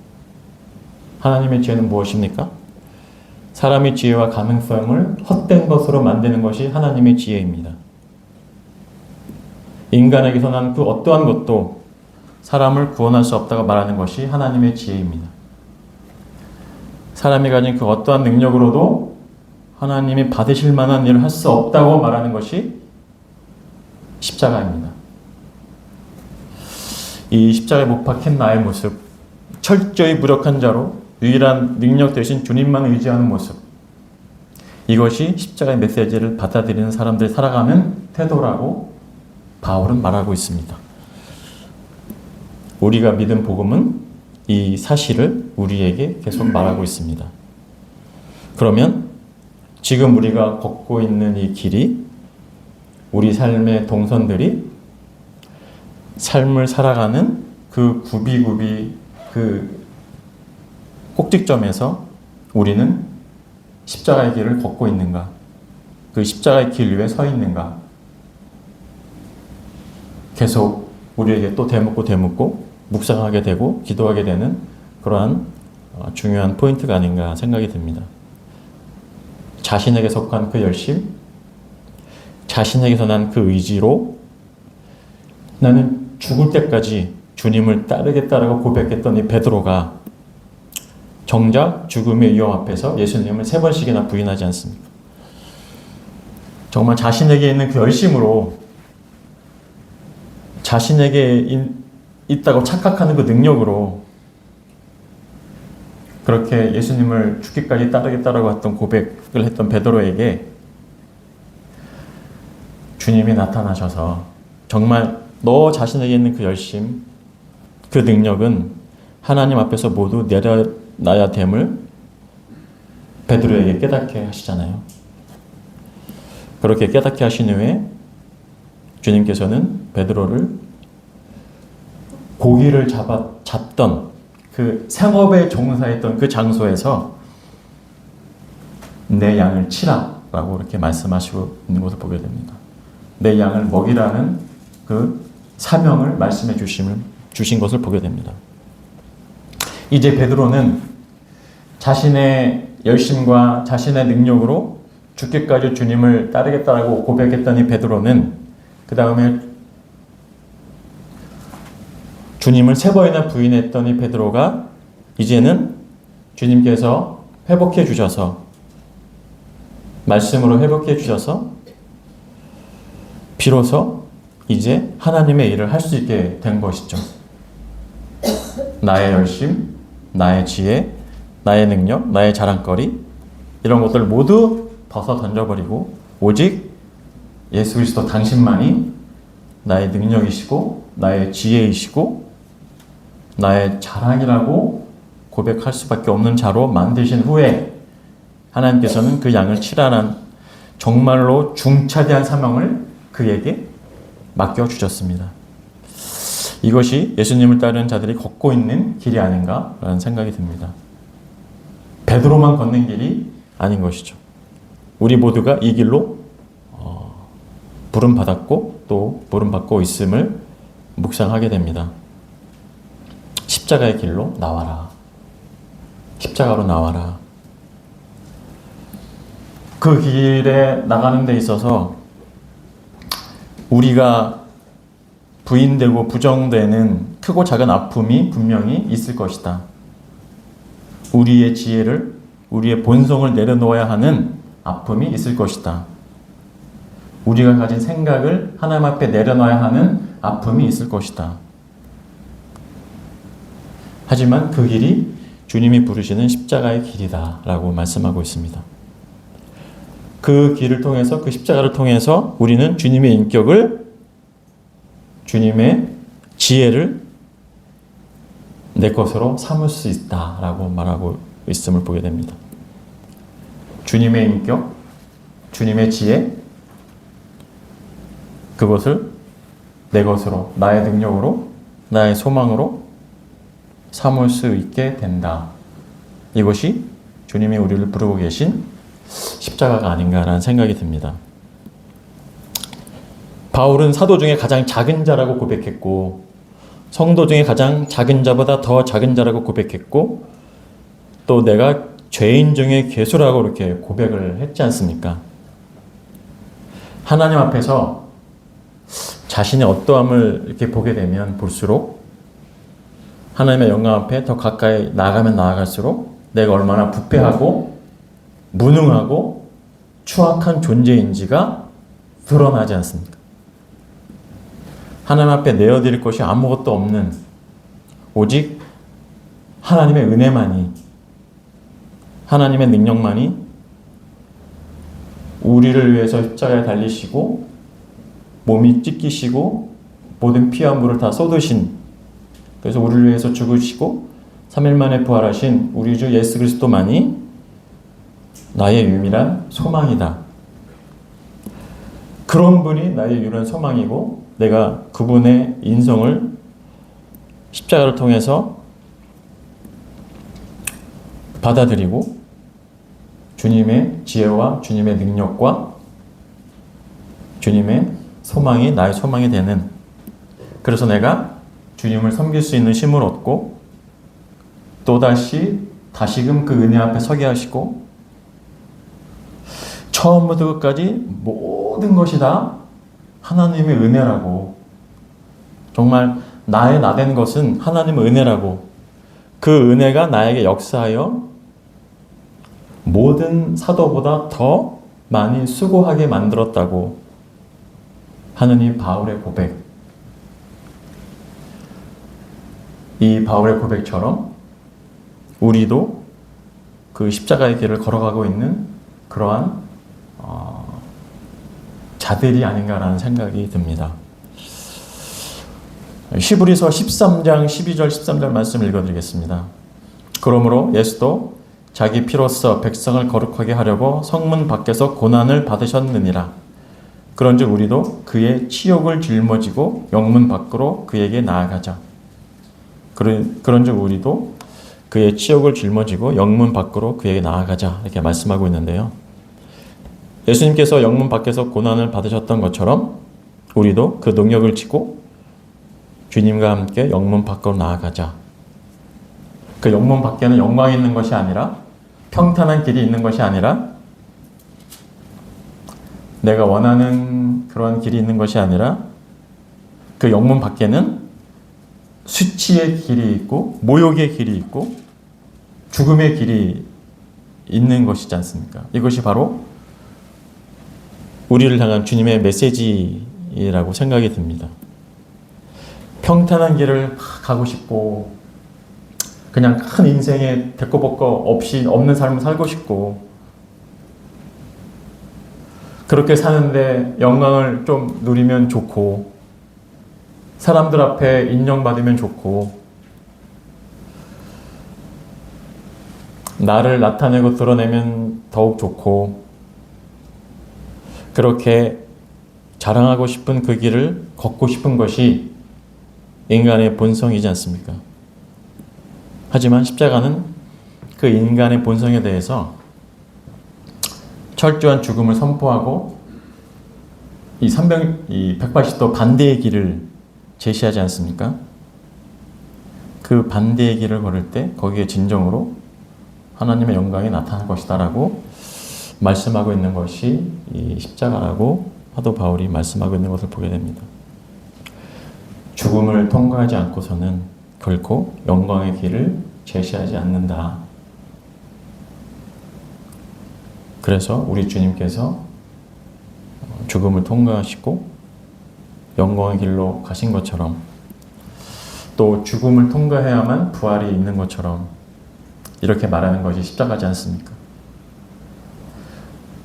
하나님의 지혜는 무엇입니까? 사람의 지혜와 가능성을 헛된 것으로 만드는 것이 하나님의 지혜입니다. 인간에게서 난 그 어떠한 것도 사람을 구원할 수 없다고 말하는 것이 하나님의 지혜입니다. 사람이 가진 그 어떠한 능력으로도 하나님이 받으실 만한 일을 할 수 없다고 말하는 것이 십자가입니다. 이 십자가에 못 박힌 나의 모습, 철저히 무력한 자로 유일한 능력 대신 주님만 의지하는 모습, 이것이 십자가의 메시지를 받아들이는 사람들이 살아가는 태도라고 바울은 말하고 있습니다. 우리가 믿은 복음은 이 사실을 우리에게 계속 말하고 있습니다. 그러면 지금 우리가 걷고 있는 이 길이, 우리 삶의 동선들이 삶을 살아가는 그 구비구비 그 꼭지점에서 우리는 십자가의 길을 걷고 있는가? 그 십자가의 길 위에 서 있는가? 계속 우리에게 또 되묻고 묵상하게 되고 기도하게 되는 그러한 중요한 포인트가 아닌가 생각이 듭니다. 자신에게 속한 그 열심, 자신에게서 난 그 의지로 나는 죽을 때까지 주님을 따르겠다라고 고백했던 이 베드로가 정작 죽음의 위험 앞에서 예수님을 3번씩이나 부인하지 않습니까? 정말 자신에게 있는 그 열심으로 자신에게 있다고 착각하는 그 능력으로 그렇게 예수님을 죽기까지 따르겠다라고 했던 고백을 했던 베드로에게 주님이 나타나셔서 정말 너 자신에게 있는 그 열심, 그 능력은 하나님 앞에서 모두 내려놔야 됨을 베드로에게 깨닫게 하시잖아요. 그렇게 깨닫게 하신 후에 주님께서는 베드로를 고기를 잡던 그 생업에 종사했던 그 장소에서 내 양을 치라라고 이렇게 말씀하시고 있는 것을 보게 됩니다. 내 양을 먹이라는 그 사명을 말씀해 주신 것을 보게 됩니다. 이제 베드로는 자신의 열심과 자신의 능력으로 죽기까지 주님을 따르겠다라고 고백했던 이 베드로는 그 다음에 주님을 3번이나 부인했던 이 베드로가 이제는 주님께서 회복해 주셔서 말씀으로 회복해 주셔서 비로소 이제 하나님의 일을 할 수 있게 된 것이죠. 나의 열심, 나의 지혜, 나의 능력, 나의 자랑거리 이런 것들 모두 벗어 던져버리고 오직 예수 그리스도 당신만이 나의 능력이시고 나의 지혜이시고 나의 자랑이라고 고백할 수밖에 없는 자로 만드신 후에 하나님께서는 그 양을 치라는 정말로 중차대한 사명을 그에게 맡겨주셨습니다. 이것이 예수님을 따르는 자들이 걷고 있는 길이 아닌가라는 생각이 듭니다. 베드로만 걷는 길이 아닌 것이죠. 우리 모두가 이 길로 부름받았고 또 부름받고 있음을 묵상하게 됩니다. 십자가의 길로 나와라. 십자가로 나와라. 그 길에 나가는 데 있어서 우리가 부인되고 부정되는 크고 작은 아픔이 분명히 있을 것이다. 우리의 지혜를, 우리의 본성을 내려놓아야 하는 아픔이 있을 것이다. 우리가 가진 생각을 하나님 앞에 내려놔야 하는 아픔이 있을 것이다. 하지만 그 길이 주님이 부르시는 십자가의 길이다 라고 말씀하고 있습니다. 그 길을 통해서, 그 십자가를 통해서 우리는 주님의 인격을, 주님의 지혜를 내 것으로 삼을 수 있다라고 말하고 있음을 보게 됩니다. 주님의 인격, 주님의 지혜, 그것을 내 것으로, 나의 능력으로, 나의 소망으로 삼을 수 있게 된다. 이것이 주님이 우리를 부르고 계신 십자가가 아닌가라는 생각이 듭니다. 바울은 사도 중에 가장 작은 자라고 고백했고 성도 중에 가장 작은 자보다 더 작은 자라고 고백했고 또 내가 죄인 중에 괴수라고 이렇게 고백을 했지 않습니까? 하나님 앞에서 자신의 어떠함을 이렇게 보게 되면 볼수록 하나님의 영광 앞에 더 가까이 나아가면 나아갈수록 내가 얼마나 부패하고 무능하고 추악한 존재인지가 드러나지 않습니까? 하나님 앞에 내어드릴 것이 아무것도 없는 오직 하나님의 은혜만이, 하나님의 능력만이 우리를 위해서 십자가에 달리시고 몸이 찢기시고 모든 피와 물을 다 쏟으신, 그래서 우리를 위해서 죽으시고 3일 만에 부활하신 우리 주 예수 그리스도만이 나의 유일한 소망이다. 그런 분이 나의 유일한 소망이고 내가 그분의 인성을 십자가를 통해서 받아들이고 주님의 지혜와 주님의 능력과 주님의 소망이 나의 소망이 되는, 그래서 내가 주님을 섬길 수 있는 힘을 얻고 또다시 다시금 그 은혜 앞에 서게 하시고 처음부터 끝까지 모든 것이 다 하나님의 은혜라고, 정말 나의 나된 것은 하나님의 은혜라고, 그 은혜가 나에게 역사하여 모든 사도보다 더 많이 수고하게 만들었다고 하는 이 바울의 고백. 이 바울의 고백처럼 우리도 그 십자가의 길을 걸어가고 있는 그러한 자들이 아닌가라는 생각이 듭니다. 히브리서 13장 12절 13절 말씀 읽어드리겠습니다. 그러므로 예수도 자기 피로써 백성을 거룩하게 하려고 성문 밖에서 고난을 받으셨느니라. 그런즉 우리도 그의 치욕을 짊어지고 영문 밖으로 그에게 나아가자. 그런즉 우리도 그의 치욕을 짊어지고 영문 밖으로 그에게 나아가자. 이렇게 말씀하고 있는데요. 예수님께서 영문 밖에서 고난을 받으셨던 것처럼 우리도 그 능력을 지고 주님과 함께 영문 밖으로 나아가자. 그 영문 밖에는 영광이 있는 것이 아니라 평탄한 길이 있는 것이 아니라 내가 원하는 그런 길이 있는 것이 아니라 그 영문 밖에는 수치의 길이 있고 모욕의 길이 있고 죽음의 길이 있는 것이지 않습니까? 이것이 바로 우리를 향한 주님의 메시지라고 생각이 듭니다. 평탄한 길을 가고 싶고 그냥 큰 인생에 대꼬볶거 없이 없는 삶을 살고 싶고 그렇게 사는데 영광을 좀 누리면 좋고 사람들 앞에 인정받으면 좋고 나를 나타내고 드러내면 더욱 좋고 그렇게 자랑하고 싶은 그 길을 걷고 싶은 것이 인간의 본성이지 않습니까? 하지만 십자가는 그 인간의 본성에 대해서 철저한 죽음을 선포하고 이 180도 반대의 길을 제시하지 않습니까? 그 반대의 길을 걸을 때 거기에 진정으로 하나님의 영광이 나타날 것이다 라고 말씀하고 있는 것이 이 십자가라고 사도 바울이 말씀하고 있는 것을 보게 됩니다. 죽음을 통과하지 않고서는 결코 영광의 길을 제시하지 않는다. 그래서 우리 주님께서 죽음을 통과하시고 영광의 길로 가신 것처럼 또 죽음을 통과해야만 부활이 있는 것처럼 이렇게 말하는 것이 십자가지 않습니까?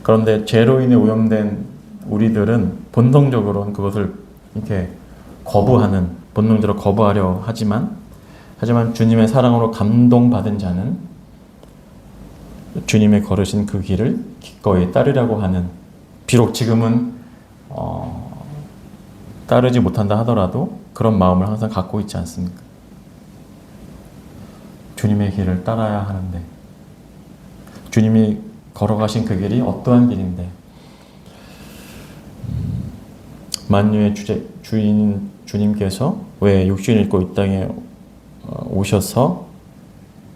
그런데 죄로 인해 오염된 우리들은 본능적으로는 그것을 이렇게 본능적으로 거부하려 하지만 주님의 사랑으로 감동받은 자는 주님의 걸으신 그 길을 기꺼이 따르려고 하는, 비록 지금은 따르지 못한다 하더라도 그런 마음을 항상 갖고 있지 않습니까? 주님의 길을 따라야 하는데 주님이 걸어가신 그 길이 어떠한 길인데 만유의 주인 주님께서 왜 육신을 입고 이 땅에 오셔서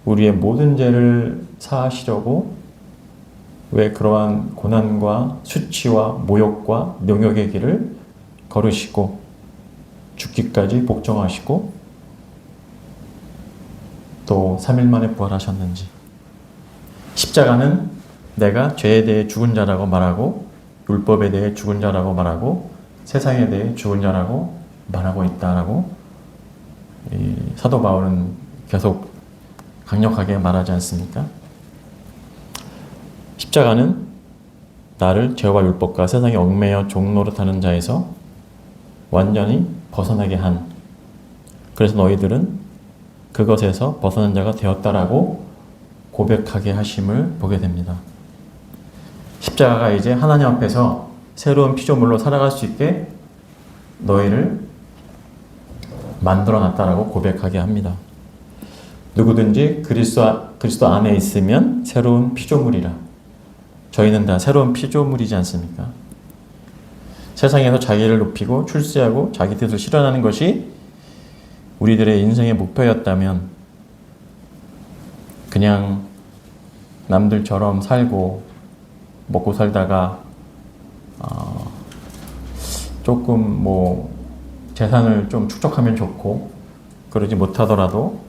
우리의 모든 죄를 사하시려고 왜 그러한 고난과 수치와 모욕과 능욕의 길을 걸으시고 죽기까지 복종하시고 또 3일 만에 부활하셨는지. 십자가는 내가 죄에 대해 죽은 자라고 말하고 율법에 대해 죽은 자라고 말하고 세상에 대해 죽은 자라고 말하고 있다라고 이 사도 바울은 계속 강력하게 말하지 않습니까? 십자가는 나를 죄와 율법과 세상에 얽매여 종노릇하는 자에서 완전히 벗어나게 한, 그래서 너희들은 그것에서 벗어난 자가 되었다라고 고백하게 하심을 보게 됩니다. 십자가가 이제 하나님 앞에서 새로운 피조물로 살아갈 수 있게 너희를 만들어 놨다라고 고백하게 합니다. 누구든지 그리스도 안에 있으면 새로운 피조물이라. 저희는 다 새로운 피조물이지 않습니까? 세상에서 자기를 높이고 출세하고 자기 뜻을 실현하는 것이 우리들의 인생의 목표였다면 그냥 남들처럼 살고 먹고 살다가 조금 재산을 좀 축적하면 좋고 그러지 못하더라도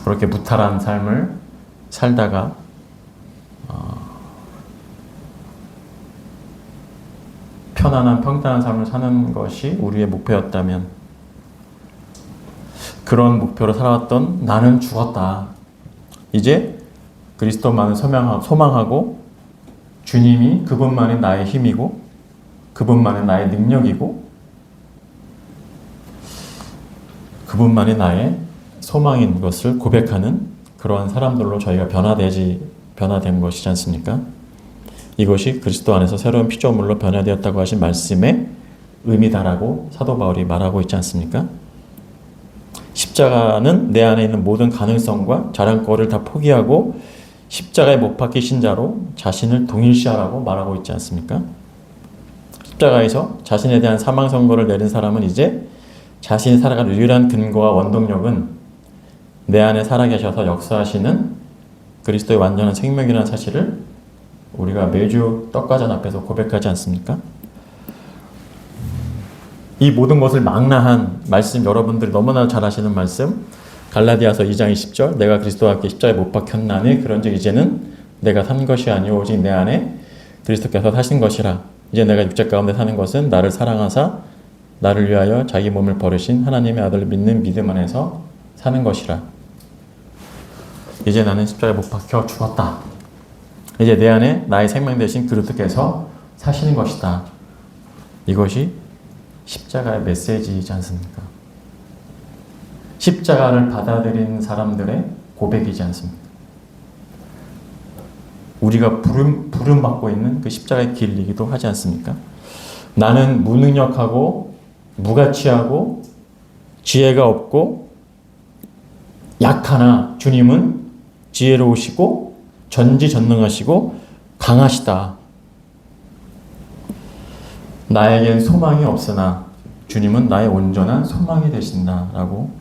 그렇게 무탈한 삶을 살다가 편안한 평탄한 삶을 사는 것이 우리의 목표였다면 그런 목표로 살아왔던 나는 죽었다. 이제 그리스도만을 소망하고 주님이 그분만이 나의 힘이고 그분만이 나의 능력이고 그분만이 나의 소망인 것을 고백하는 그러한 사람들로 저희가 변화된 것이지 않습니까? 이것이 그리스도 안에서 새로운 피조물로 변화되었다고 하신 말씀의 의미다라고 사도 바울이 말하고 있지 않습니까? 십자가는 내 안에 있는 모든 가능성과 자랑거리를 다 포기하고 십자가에 못 박히신 자로 자신을 동일시하라고 말하고 있지 않습니까? 십자가에서 자신에 대한 사망 선고를 내린 사람은 이제 자신이 살아갈 유일한 근거와 원동력은 내 안에 살아계셔서 역사하시는 그리스도의 완전한 생명이라는 사실을 우리가 매주 떡과 전 앞에서 고백하지 않습니까? 이 모든 것을 망라한 말씀, 여러분들이 너무나 잘 아시는 말씀, 갈라디아서 2장 20절, 내가 그리스도와 함께 십자가에 못 박혔나니 그런즉 이제는 내가 산 것이 아니오 오직 내 안에 그리스도께서 사신 것이라. 이제 내가 육체 가운데 사는 것은 나를 사랑하사 나를 위하여 자기 몸을 버리신 하나님의 아들을 믿는 믿음 안에서 사는 것이라. 이제 나는 십자가에 못 박혀 죽었다. 이제 내 안에 나의 생명 대신 그리스도께서 사시는 것이다. 이것이 십자가의 메시지이지 않습니까? 십자가를 받아들인 사람들의 고백이지 않습니까? 우리가 부름받고 있는 그 십자가의 길이기도 하지 않습니까? 나는 무능력하고 무가치하고 지혜가 없고 약하나 주님은 지혜로우시고 전지전능하시고 강하시다. 나에겐 소망이 없으나 주님은 나의 온전한 소망이 되신다라고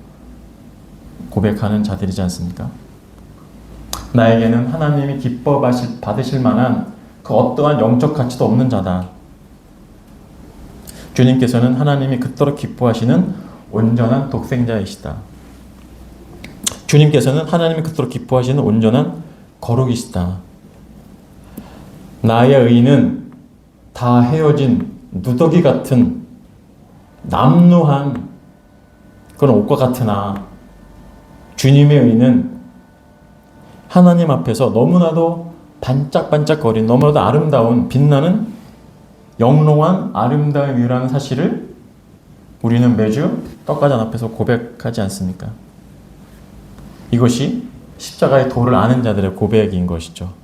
고백하는 자들이지 않습니까? 나에게는 하나님이 기뻐 받으실 만한 그 어떠한 영적 가치도 없는 자다. 주님께서는 하나님이 그토록 기뻐하시는 온전한 독생자이시다. 주님께서는 하나님이 그토록 기뻐하시는 온전한 거룩이시다. 나의 의는 다 헤어진 누더기 같은 남루한 그런 옷과 같으나 주님의 의는 하나님 앞에서 너무나도 반짝반짝거린 너무나도 아름다운 빛나는 영롱한 아름다운 의라는 사실을 우리는 매주 떡가전 앞에서 고백하지 않습니까? 이것이 십자가의 도를 아는 자들의 고백인 것이죠.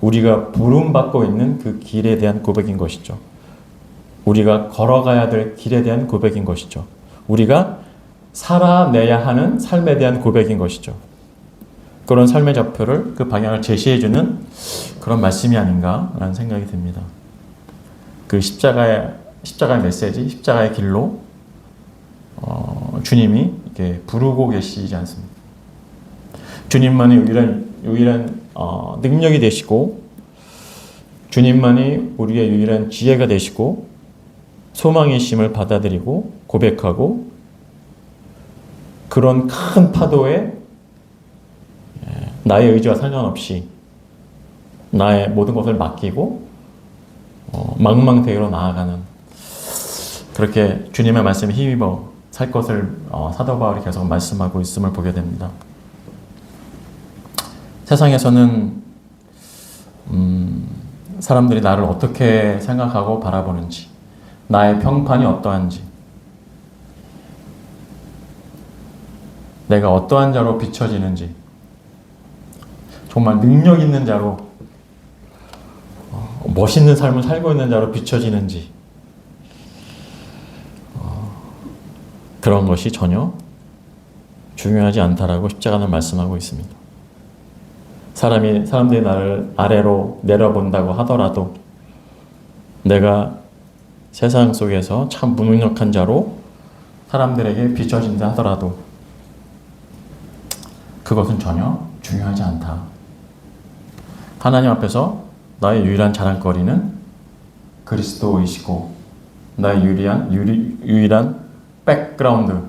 우리가 부름받고 있는 그 길에 대한 고백인 것이죠. 우리가 걸어가야 될 길에 대한 고백인 것이죠. 우리가 살아내야 하는 삶에 대한 고백인 것이죠. 그런 삶의 좌표를 그 방향을 제시해주는 그런 말씀이 아닌가라는 생각이 듭니다. 그 십자가의 메시지, 십자가의 길로 주님이 이렇게 부르고 계시지 않습니까? 주님만이 유일한 능력이 되시고 주님만이 우리의 유일한 지혜가 되시고 소망이심을 받아들이고 고백하고 그런 큰 파도에 나의 의지와 상관없이 나의 모든 것을 맡기고 망망대해로 나아가는 그렇게 주님의 말씀에 힘입어 살 것을 사도 바울이 계속 말씀하고 있음을 보게 됩니다. 세상에서는 사람들이 나를 어떻게 생각하고 바라보는지, 나의 평판이 어떠한지, 내가 어떠한 자로 비춰지는지, 정말 능력 있는 자로, 멋있는 삶을 살고 있는 자로 비춰지는지, 그런 것이 전혀 중요하지 않다라고 십자가는 말씀하고 있습니다. 사람들이 나를 아래로 내려본다고 하더라도 내가 세상 속에서 참 무능력한 자로 사람들에게 비춰진다 하더라도 그것은 전혀 중요하지 않다. 하나님 앞에서 나의 유일한 자랑거리는 그리스도이시고 나의 유일한 백그라운드,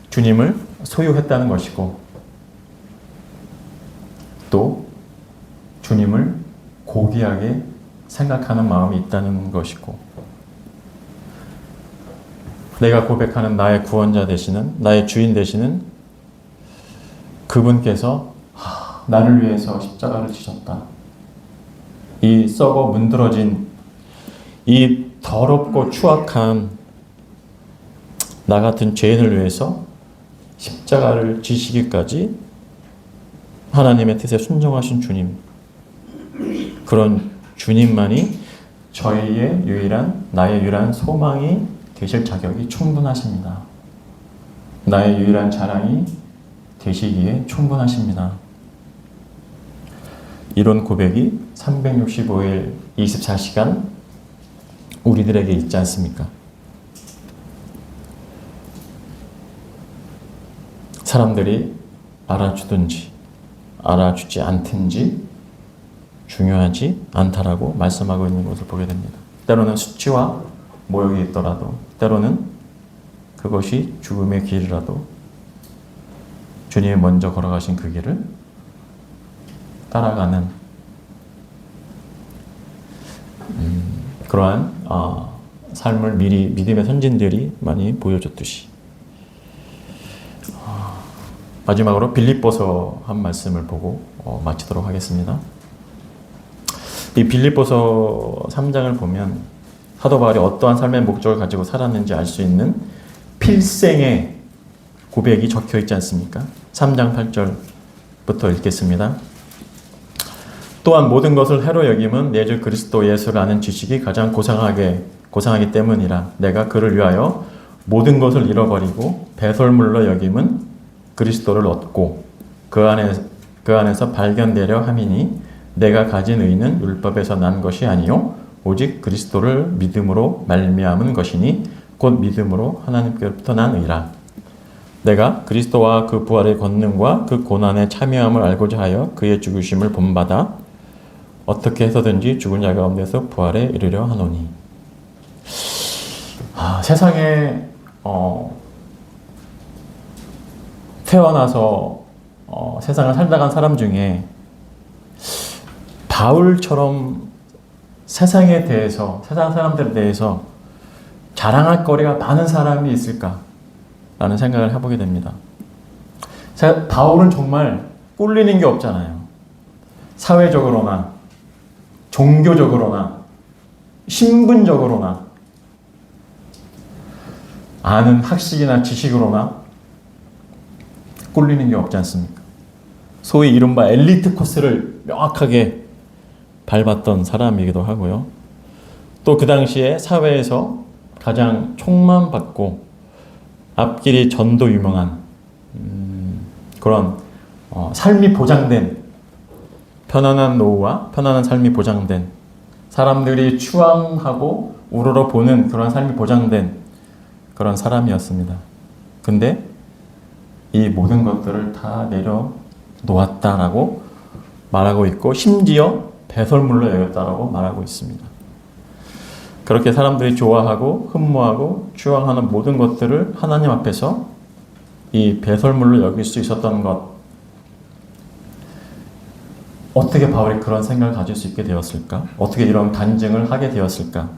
주님을 소유했다는 것이고 또 주님을 고귀하게 생각하는 마음이 있다는 것이고 내가 고백하는 나의 구원자 되시는 나의 주인 되시는 그분께서 나를 위해서 십자가를 지셨다. 이 썩어 문드러진 이 더럽고 추악한 나 같은 죄인을 위해서 십자가를 지시기까지 하나님의 뜻에 순종하신 주님, 그런 주님만이 저희의 나의 유일한 소망이 되실 자격이 충분하십니다. 나의 유일한 자랑이 되시기에 충분하십니다. 이런 고백이 365일 24시간 우리들에게 있지 않습니까? 사람들이 알아주든지 알아주지 않든지 중요하지 않다라고 말씀하고 있는 것을 보게 됩니다. 때로는 수치와 모욕이 있더라도, 때로는 그것이 죽음의 길이라도 주님이 먼저 걸어가신 그 길을 따라가는 그러한 삶을 미리 믿음의 선진들이 많이 보여줬듯이, 마지막으로 빌립보서 한 말씀을 보고 마치도록 하겠습니다. 이 빌립보서 3장을 보면 사도 바울이 어떠한 삶의 목적을 가지고 살았는지 알 수 있는 필생의 고백이 적혀 있지 않습니까? 3장 8절부터 읽겠습니다. 또한 모든 것을 해로 여김은 내 주 그리스도 예수를 아는 지식이 가장 고상하기 때문이라. 내가 그를 위하여 모든 것을 잃어버리고 배설물로 여김은 그리스도를 얻고 그 안에서 발견되려 함이니 내가 가진 의는 율법에서 난 것이 아니요 오직 그리스도를 믿음으로 말미암은 것이니 곧 믿음으로 하나님께로부터 난 의라. 내가 그리스도와 그 부활의 권능과 그 고난에 참여함을 알고자 하여 그의 죽으심을 본받아 어떻게 해서든지 죽은 자 가운데서 부활에 이르려 하노니. 세상에 태어나서 세상을 살다 간 사람 중에 바울처럼 세상 사람들에 대해서 자랑할 거리가 많은 사람이 있을까라는 생각을 해보게 됩니다. 바울은 정말 꿀리는 게 없잖아요. 사회적으로나 종교적으로나 신분적으로나 아는 학식이나 지식으로나 꿀리는 게 없지 않습니까? 소위 이른바 엘리트 코스를 명확하게 밟았던 사람이기도 하고요. 또 그 당시에 사회에서 가장 총망받고 앞길이 전도 유명한 그런 삶이 보장된, 편안한 노후와 편안한 삶이 보장된, 사람들이 추앙하고 우러러보는 그런 삶이 보장된 그런 사람이었습니다. 근데 이 모든 것들을 다 내려놓았다라고 말하고 있고, 심지어 배설물로 여겼다라고 말하고 있습니다. 그렇게 사람들이 좋아하고 흠모하고 추앙하는 모든 것들을 하나님 앞에서 이 배설물로 여길 수 있었던 것, 어떻게 바울이 그런 생각을 가질 수 있게 되었을까? 어떻게 이런 간증을 하게 되었을까?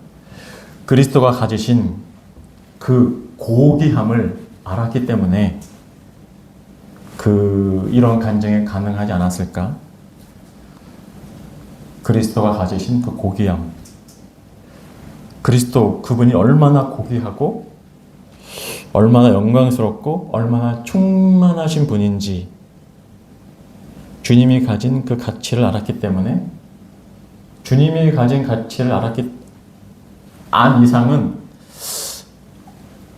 그리스도가 가지신 그 고귀함을 알았기 때문에 이런 간증이 가능하지 않았을까? 그리스도가 가지신 그 고귀함, 그분이 얼마나 고귀하고 얼마나 영광스럽고 얼마나 충만하신 분인지 주님이 가진 그 가치를 알았기 때문에, 주님이 가진 가치를 안 이상은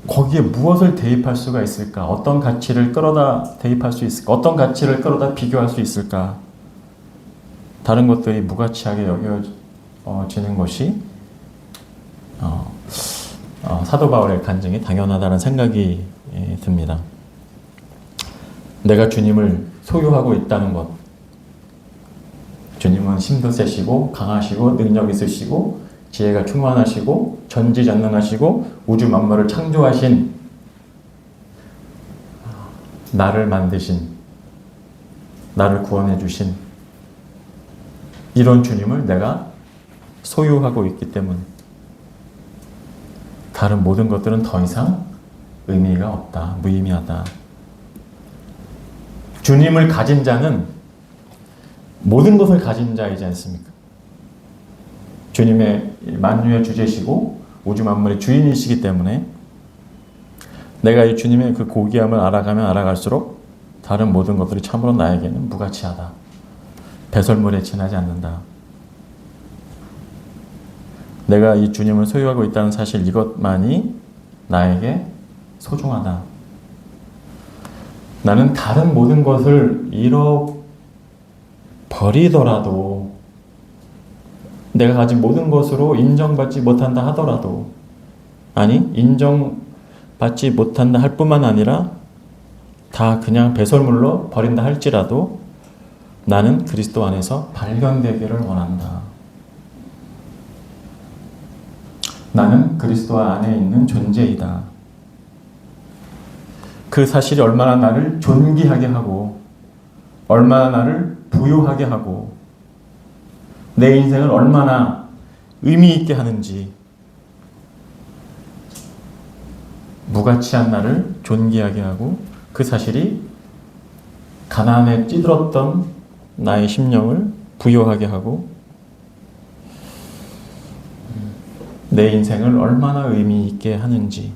거기에 무엇을 대입할 수가 있을까? 어떤 가치를 끌어다 대입할 수 있을까? 어떤 가치를 끌어다 비교할 수 있을까? 다른 것들이 무가치하게 여겨지는 것이 사도 바울의 간증이 당연하다는 생각이 듭니다. 내가 주님을 소유하고 있다는 것, 주님은 힘도 세시고 강하시고 능력 있으시고 지혜가 충만하시고 전지전능하시고 우주 만물을 창조하신, 나를 만드신, 나를 구원해 주신 이런 주님을 내가 소유하고 있기 때문, 다른 모든 것들은 더 이상 의미가 없다, 무의미하다. 주님을 가진 자는 모든 것을 가진 자이지 않습니까? 주님의 만유의 주제시고 우주 만물의 주인이시기 때문에 내가 이 주님의 그 고귀함을 알아가면 알아갈수록 다른 모든 것들이 참으로 나에게는 무가치하다. 배설물에 지나지 않는다. 내가 이 주님을 소유하고 있다는 사실, 이것만이 나에게 소중하다. 나는 다른 모든 것을 잃어버리더라도, 내가 가진 모든 것으로 인정받지 못한다 하더라도, 아니 인정받지 못한다 할 뿐만 아니라 다 그냥 배설물로 버린다 할지라도 나는 그리스도 안에서 발견되기를 원한다. 나는 그리스도 안에 있는 존재이다. 그 사실이 얼마나 나를 존귀하게 하고 얼마나 나를 부유하게 하고 내 인생을 얼마나 의미 있게 하는지, 무가치한 나를 존귀하게 하고 그 사실이 가난에 찌들었던 나의 심령을 부유하게 하고 내 인생을 얼마나 의미 있게 하는지,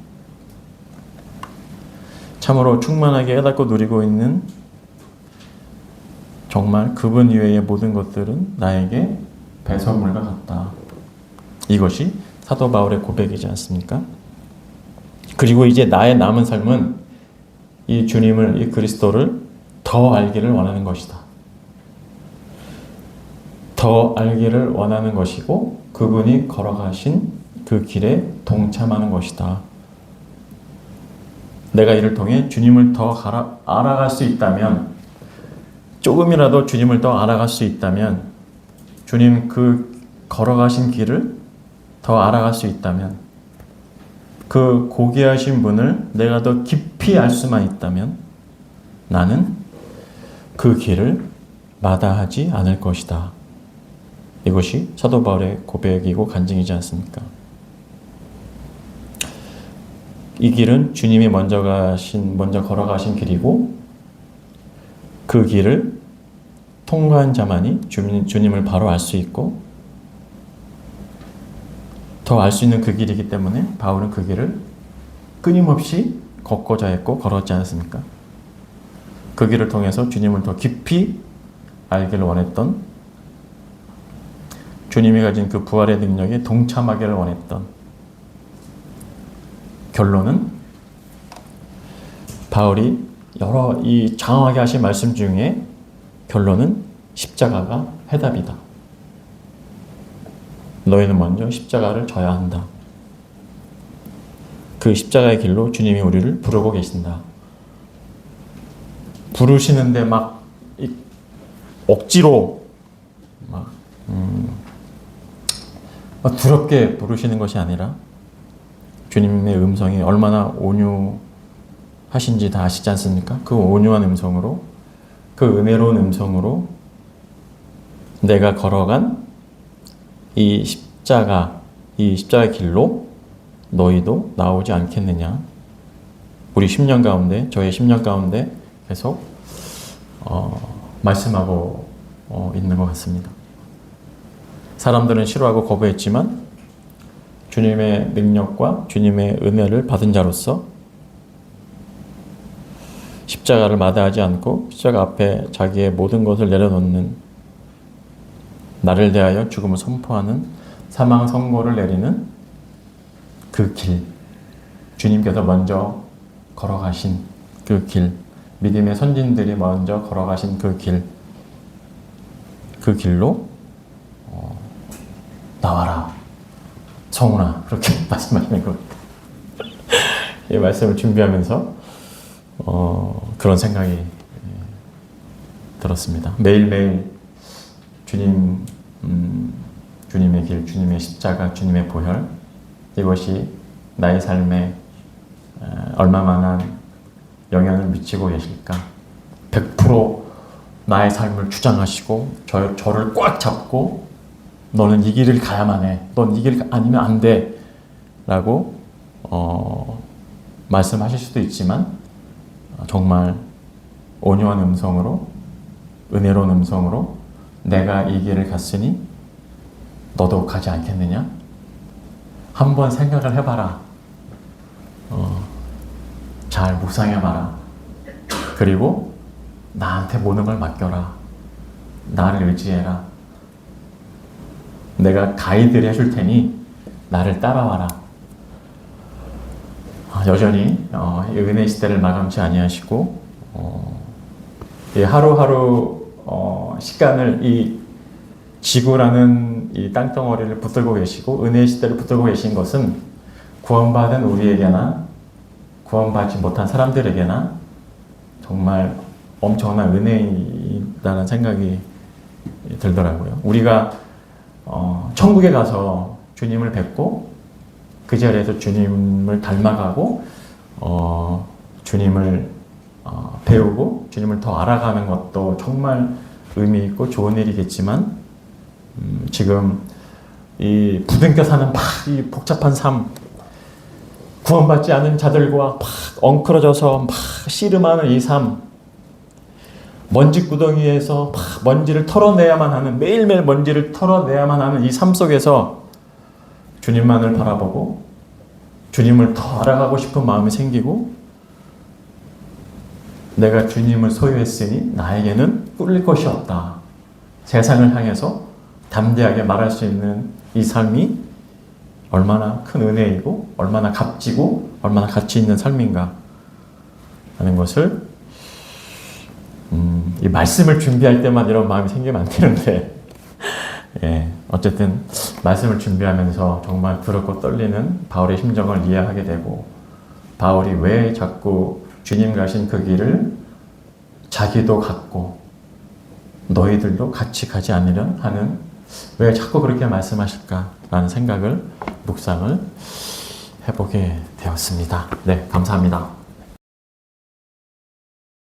참으로 충만하게 깨닫고 누리고 있는 정말 그분 이외의 모든 것들은 나에게 배설물과 같다. 이것이 사도 바울의 고백이지 않습니까? 그리고 이제 나의 남은 삶은 이 주님을, 이 그리스도를 더 알기를 원하는 것이다. 더 알기를 원하는 것이고 그분이 걸어가신 그 길에 동참하는 것이다. 내가 이를 통해 주님을 더 알아갈 수 있다면, 조금이라도 주님을 더 알아갈 수 있다면, 주님 그 걸어가신 길을 더 알아갈 수 있다면, 그 고귀하신 분을 내가 더 깊이 알 수만 있다면 나는 그 길을 마다하지 않을 것이다. 이것이 사도 바울의 고백이고 간증이지 않습니까? 이 길은 주님이 먼저 걸어가신 길이고 그 길을 통과한 자만이 주님을 바로 알 수 있고 더 알 수 있는 그 길이기 때문에 바울은 그 길을 끊임없이 걷고자 했고 걸었지 않습니까? 그 길을 통해서 주님을 더 깊이 알기를 원했던, 주님이 가진 그 부활의 능력에 동참하기를 원했던, 결론은 바울이 여러 이 장황하게 하신 말씀 중에 결론은 십자가가 해답이다. 너희는 먼저 십자가를 져야 한다. 그 십자가의 길로 주님이 우리를 부르고 계신다. 부르시는데 막 억지로 막 두렵게 부르시는 것이 아니라 주님의 음성이 얼마나 온유하신지 다 아시지 않습니까? 그 온유한 음성으로, 그 은혜로운 음성으로 내가 걸어간 이 십자가의 길로 너희도 나오지 않겠느냐. 우리 10년 가운데, 저의 10년 가운데 계속 말씀하고 있는 것 같습니다. 사람들은 싫어하고 거부했지만 주님의 능력과 주님의 은혜를 받은 자로서 십자가를 마다하지 않고 십자가 앞에 자기의 모든 것을 내려놓는, 나를 대하여 죽음을 선포하는 사망 선고를 내리는 그 길, 주님께서 먼저 걸어가신 그 길, 믿음의 선진들이 먼저 걸어가신 그 길, 그 길로 나와라 성훈아, 그렇게 말씀하시는 것 같아요. 이 말씀을 준비하면서 그런 생각이 들었습니다. 매일매일 주님의 길, 주님의 십자가, 주님의 보혈, 이것이 나의 삶에 얼마만한 영향을 미치고 계실까? 100% 나의 삶을 주장하시고 저를 꽉 잡고 너는 이 길을 가야만 해. 넌 이 길 아니면 안 돼. 라고 말씀하실 수도 있지만 정말 온유한 음성으로, 은혜로운 음성으로 내가 이 길을 갔으니 너도 가지 않겠느냐? 한번 생각을 해봐라. 잘 묵상해봐라. 그리고 나한테 모든 걸 맡겨라. 나를 의지해라. 내가 가이드를 해줄 테니 나를 따라와라. 여전히 이 은혜 시대를 마감치 아니하시고 이 하루하루 시간을 이 지구라는 이 땅덩어리를 붙들고 계시고 은혜 시대를 붙들고 계신 것은 구원받은 우리에게나 구원받지 못한 사람들에게나 정말 엄청난 은혜이다는 생각이 들더라고요. 우리가 천국에 가서 주님을 뵙고 그 자리에서 주님을 닮아가고 주님을 배우고 주님을 더 알아가는 것도 정말 의미 있고 좋은 일이겠지만 지금 이 부둥켜 사는 이 복잡한 삶, 구원받지 않은 자들과 막 엉클어져서 막 씨름하는 이 삶, 먼지 구덩이에서 막 먼지를 털어내야만 하는, 매일매일 먼지를 털어내야만 하는 이 삶 속에서 주님만을 바라보고 주님을 더 알아가고 싶은 마음이 생기고 내가 주님을 소유했으니 나에게는 꿀릴 것이 없다. 세상을 향해서 담대하게 말할 수 있는 이 삶이 얼마나 큰 은혜이고 얼마나 값지고 얼마나 가치 있는 삶인가 하는 것을 이 말씀을 준비할 때만 이런 마음이 생기면 안 되는데 어쨌든 말씀을 준비하면서 정말 두렵고 떨리는 바울의 심정을 이해하게 되고 바울이 왜 자꾸 주님 가신 그 길을 자기도 갔고 너희들도 같이 가지 않으려 하는 왜 자꾸 그렇게 말씀하실까라는 생각을 묵상을 해보게 되었습니다. 네, 감사합니다.